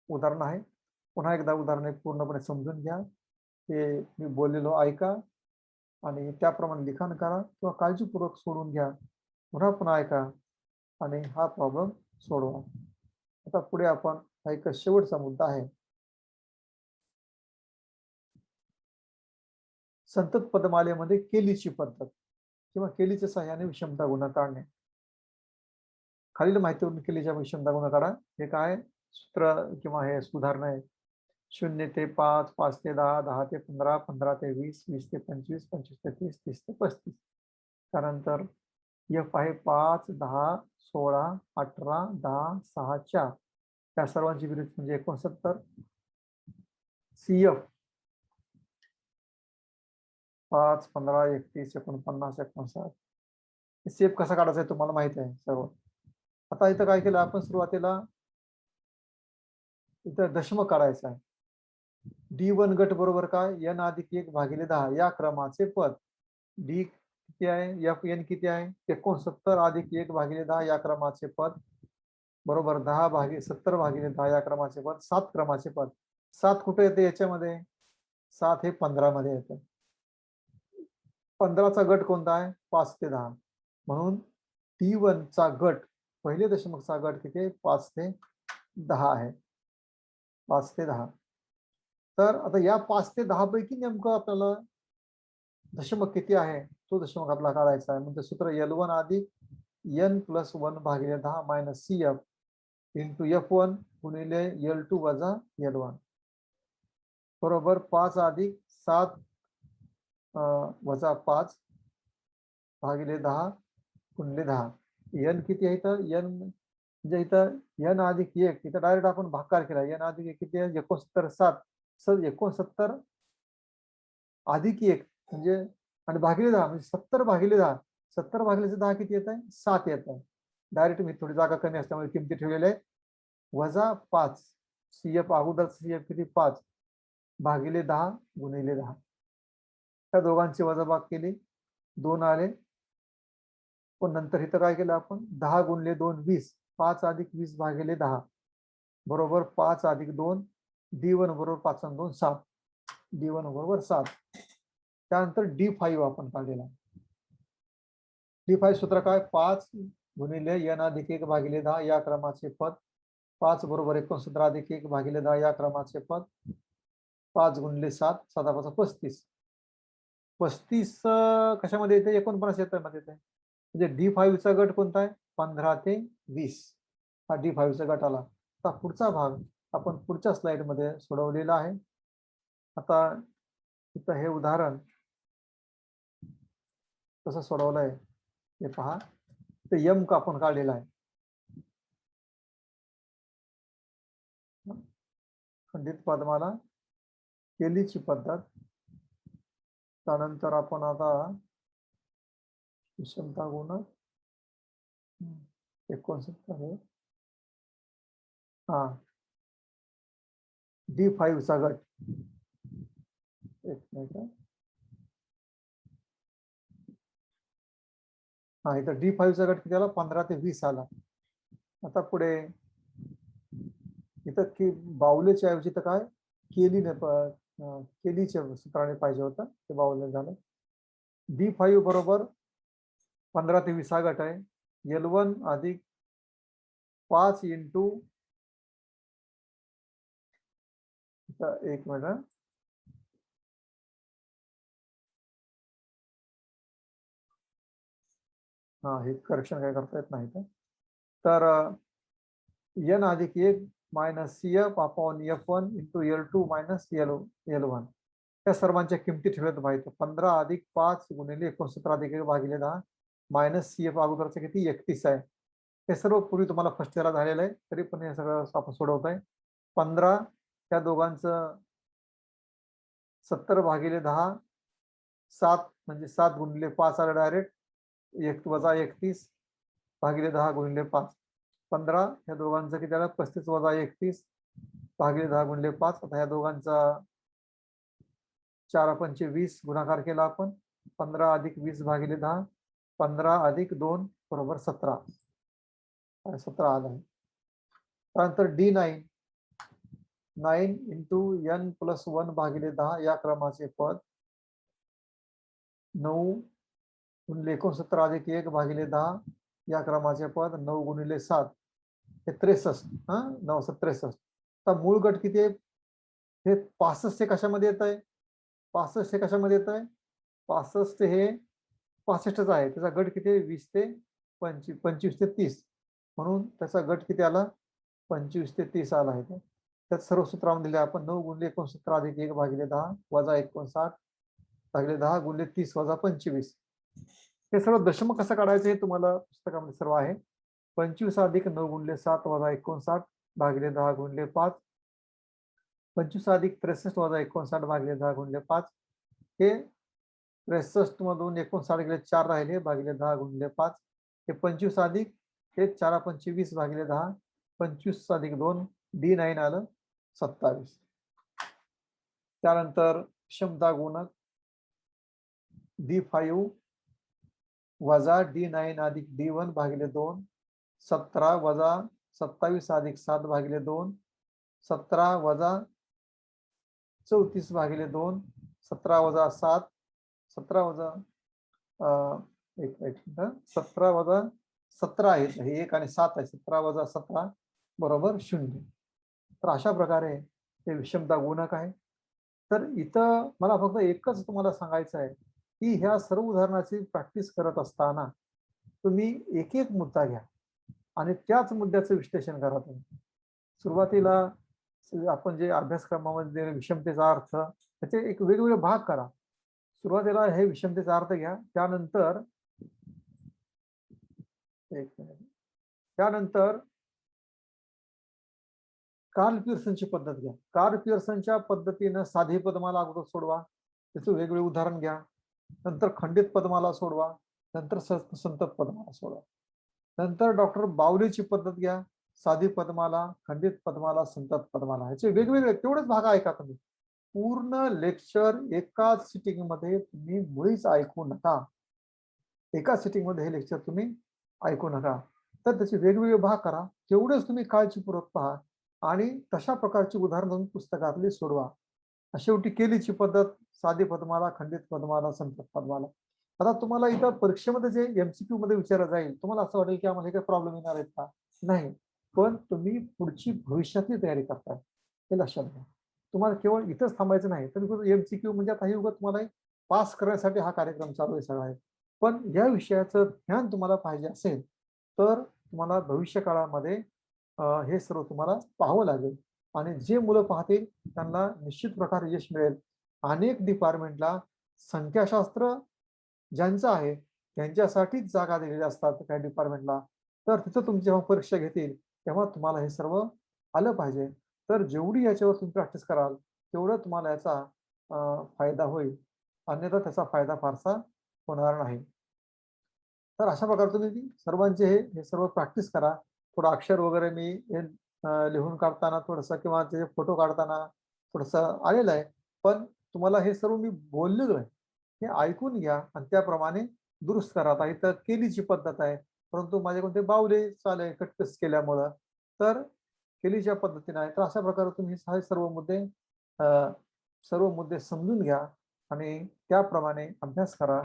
उदाहरण आहे. पुन्हा एकदा उदाहरणे पूर्णपणे समजून घ्या. ते मी बोललेलो ऐका आणि त्याप्रमाणे लिखाण करा किंवा काळजीपूर्वक सोडून घ्या. पुन्हा ऐका आणि हा प्रॉब्लेम सोडवा. आता पुढे आपण हा एक शेवटचा मुद्दा आहे. संतत पदमालेमध्ये केलीची पद्धत किंवा केलीच्या सहाय्याने विषमता गुणक काढणे. खालील माहितीवरून केलीच्या विषमता गुणक काढा. हे काय सूत्र किंवा हे सुधारणा आहे. 0 ते 5, 5 ते 10, 10 ते 15, 15 ते 20, 20 ते 25, 25 ते 30, 30 ते 35. त्यानंतर F आहे 5, 10, 16, 18, 10, 6, 4 त्या सर्वांची बेरीज म्हणजे 69. CF 5, 15, 31, 49, 59. CF कसा काढायचा आहे तुम्हाला माहित आहे सर्व. आता इथं काय केलं आपण सुरुवातीला इथं दशमक काढायचं आहे. D1 गट बरोबर काय n अधिक 1 भागिले 10 या क्रमाचे पद. D किती आहे FN किती आहे 69 अधिक 1 भागिले 10 या क्रमाचे पद बरोबर 10 भागिले 70 भागिले 10 या क्रमाचे पद 7 क्रमाचे पद. 7 कुठे येते याच्यामध्ये 7 हे 15 मध्ये येते. 15चा गट कोणता आहे 5 ते 10 म्हणून D1 चा गट पहिले दशमकचा गट किती 5 ते 10 आहे. 5 ते 10. तर आता या 5 ते 10 पैकी नेमकं आपल्याला दशमक किती आहे तो दशमक आपला काढायचा आहे. म्हणजे सूत्र L1 अधिक n + 1 भागिले 10 मायनस CF इंटू F1 गुणिले L2 वजा L1 बरोबर 5 अधिक 7 वजा 5 भागिले 10 गुणिले 10. n किती आहे इथं n म्हणजे इथं n अधिक 1 इथं डायरेक्ट आपण भागाकार केला. n अधिक 1 किती आहे 69 7 69 अधिक 1 म्हणजे आणि भागिले 10 म्हणजे 70 भागिले 10 70 भागिले 10 किती येत आहे 7 येत आहे. डायरेक्ट मी थोडी जागा कमी असल्यामुळे किमती ठेवलेल्या आहेत. वजा 5 CF अगोदर CF किती 5 भागिले 10 गुणिले 10 त्या दोघांची वजाबाकी केली 2 आले. पण नंतर इथं काय केलं आपण 10 गुणिले 2 20 5 अधिक 20 भागिले 10 बरोबर 5 अधिक 2 D1 बरोबर 5 आणि 2 7 D1 बरोबर 7. त्यानंतर D5 आपण काढलेला. D5 सूत्र काय 5 गुणिले n अधिक 1 भागिले 10 या क्रमाचे पद 5 बरोबर 69 अधिक 1 भागिले 10 या क्रमाचे पद 5 गुणिले 7 7 5 35. 35 कशामध्ये येते 49 येतं मध्ये येते. म्हणजे D5 चा गट कोणता आहे 15 ते 20 हा D5 चा गट आला. आता पुढचा भाग आपण पुढच्या स्लाइड मध्ये सोडवलेला आहे. आता इथं हे उदाहरण कसं सोडवलंय हे पहा. ते यम का आपण काढलेला आहे. खंडित पदमाला केलीची पद्धत. त्यानंतर आपण आता विषमता गुणक 69 हा D5 चा गट, एक मिनिट, हा इथं D5 चा गट किती आला, 15 ते 20 आला. आता पुढे इथं की बाहुलेच्या ऐवजी तर काय केलीने केलीच्या सूत्राने पाहिजे होतं, ते बाहुले झालं. D5 बरोबर 15 ते 20 हा गट आहे. L1 अधिक 5 इंटू, एक मिनिट, हा हे करेक्शन काय करता येत नाही तर n अधिक 1 minus CF upon F1 into L2 minus L1. त्या सर्वांच्या किमती ठेवत पाहिजे. 15 अधिक 5 गुणिले 69 अधिक 1 भागिले 10 मायनस CF अगोदरचं किती 31 आहे. हे सर्व पूर्वी तुम्हाला फर्स्ट इयरला झालेलं आहे, तरी पण हे सगळं आपण सोडवत आहे. 15 त्या दोघांचं 70 भागिले 10, 7 म्हणजे 7 गुणिले 5 आलं डायरेक्ट, एक वजा 31 भागिले 10 गुणिले 5, 15 या दोघांचं किती आलं 35 वजा 31 भागिले 10 गुणिले 5. आता या दोघांचा 4 पंचे 20 गुणाकार केला आपण, 15 अधिक 20 भागिले 10, 15 अधिक 2 बरोबर 17, 17 आला आहे. त्यानंतर D9, 9 इंटू n प्लस 1 भागिले 10 या क्रमाचे पद, 9 गुणिले 69 अधिक 1 भागिले 10 या क्रमाचे पद, 9 गुणिले 7 हे 63, हा 9 63. आता मूळ गट किती आहे, हे 65 कशामध्ये येत आहे, 65 कशामध्ये येत आहे, 65 हे 65च आहे. त्याचा गट किती 20 ते 25 ते 30, म्हणून त्याचा गट किती आला 25 ते 30 आला आहे. त्यात सर्व सूत्रामध्ये दिले आपण, 9 गुणिले 69 अधिक 1 भागिले 10 वजा 59 भागिले 10 गुणिले 30 वजा 25. हे सर्व दशम कसं काढायचं हे तुम्हाला पुस्तकामध्ये सर्व आहे. 25 अधिक 9 गुणिले 7 वजा 59 भागिले 10 गुणिले 5, 25 अधिक 63 वजा 59 भागिले 10 गुणिले 5, हे 63 मधून 59 गेले 4 राहिले भागिले 10 गुणिले 5, हे 25 अधिक हे 4 पंचे 20 भागिले 10, 25 अधिक 2 D9 आलं 27. त्यानंतर क्षमता गुणक D5 वजा D9 अधिक D1 भागिले 2, 17 वजा 27 अधिक 7 भागिले 2, 17 वजा 34 भागिले 2, 17 वजा 7, 17 वजा 17 वजा 17 आहे, हे 1 आणि 7 आहे, 17 वजा 17 बरोबर 0. तर अशा प्रकारे हे विषमता गुणक आहे. तर इथं मला फक्त एकच तुम्हाला सांगायचं आहे की ह्या सर्व उदाहरणाची प्रॅक्टिस करत असताना तुम्ही एक एक मुद्दा घ्या आणि त्याच मुद्द्याचं विश्लेषण करा. तुम्ही सुरुवातीला आपण जे अभ्यासक्रमामध्ये विषमतेचा अर्थ त्याचे एक वेगवेगळे भाग करा. सुरुवातीला हे विषमतेचा अर्थ घ्या, त्यानंतर कार्ल पियर्सनची पद्धत घ्या. कार्ल पियर्सनच्या पद्धतीनं साधी पदमाला अगोदर सोडवा, त्याचं वेगवेगळे उदाहरण घ्या, नंतर खंडित पदमाला सोडवा, नंतर संतत पदमाला सोडवा. नंतर डॉक्टर बावलेची पद्धत घ्या, साधी पदमाला, खंडित पदमाला, संतत पदमाला, ह्याचे वेगवेगळे तेवढेच भाग ऐका. तुम्ही पूर्ण लेक्चर एकाच सिटिंग मध्ये तुम्ही मुळीच ऐकू नका. एका सिटिंग मध्ये हे लेक्चर तुम्ही ऐकू नका, तर त्याचे वेगवेगळे भाग करा. तेवढेच तुम्ही काळजीपूर्वक पहा आणि तशा प्रकारची उदाहरणं पुस्तकातली सोडवा. शेवटी केलीची पद्धत, साधी पदमाला, खंडित पदमाला, संतत पदमाला. आता तुम्हाला इथं परीक्षेमध्ये जे MCQ मध्ये विचारलं जाईल, तुम्हाला असं वाटेल की आम्हाला काही प्रॉब्लेम येणार आहेत का? नाही, पण तुम्ही पुढची भविष्यातली तयारी करताय हे लक्षात घ्या. तुम्हाला केवळ इथंच थांबायचं नाही. तर MCQ म्हणजे आता हे उगाच तुम्हाला पास करण्यासाठी हा कार्यक्रम चालू आहे सगळा आहे. पण या विषयाचं ज्ञान तुम्हाला पाहिजे असेल तर तुम्हाला भविष्य काळामध्ये हे सर्व तुम्हाला पाहावं लागेल आणि जे मुलं पाहतील त्यांना निश्चित प्रकारे यश मिळेल. अनेक डिपार्टमेंटला संख्याशास्त्र ज्यांचं आहे त्यांच्यासाठीच जागा दिलेल्या असतात काही डिपार्टमेंटला. तर तिथं तुमची जेव्हा परीक्षा घेतील तेव्हा तुम्हाला हे सर्व आलं पाहिजे. तर जेवढी याच्यावर तुम्ही प्रॅक्टिस कराल तेवढं तुम्हाला याचा फायदा होईल, अन्यथा त्याचा फायदा फारसा होणार नाही. तर अशा प्रकारे तुम्ही सर्वांचे हे सर्व प्रॅक्टिस करा. थोडं अक्षर वगैरे मी लिहून काढताना थोडंसं किंवा त्याचे फोटो काढताना थोडंसं आलेलं आहे. पण तुम्हाला हे सर्व मी बोललेलो आहे. हे ऐकून घ्या आणि त्याप्रमाणे दुरुस्त करा. आता इथं केलीची पद्धत आहे. परंतु माझ्याकडून ते बावले चाले कटकस केल्यामुळं. तर केलीच्या पद्धतीने आहे. तर अशा प्रकारे तुम्ही हे अ, सर्व मुद्दे समजून घ्या आणि त्याप्रमाणे अभ्यास करा.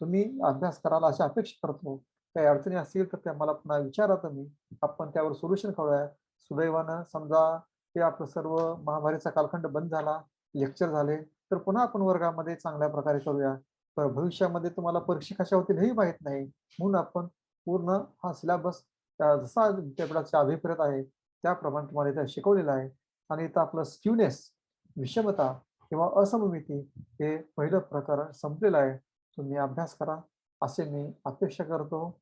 तुम्ही अभ्यास कराल अशी अपेक्षा करतो. काही अडचणी असतील तर त्या मला पुन्हा विचारा तुम्ही. आपण त्यावर सोल्युशन काढूया. सुदैवानं समजा ते आपलं सर्व महामारीचा कालखंड बंद झाला, लेक्चर झाले, तर पुन्हा आपण वर्गामध्ये चांगल्या प्रकारे करूया. तर भविष्यामध्ये तुम्हाला परीक्षा कशा होतील हेही माहीत नाही. म्हणून आपण पूर्ण हा सिलेबस जसा विद्यापीठाच्या अभिप्रेत आहे, त्याप्रमाणे तुम्हाला इथं शिकवलेलं आहे. आणि इथं आपलं स्क्यूनेस, विषमता किंवा असममिती हे पहिलं प्रकरण संपलेलं आहे. तुम्ही अभ्यास करा, असे मी अपेक्षा करतो.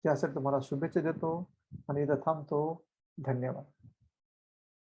त्यासाठी तुम्हाला शुभेच्छा देतो आणि इथं थांबतो. धन्यवाद.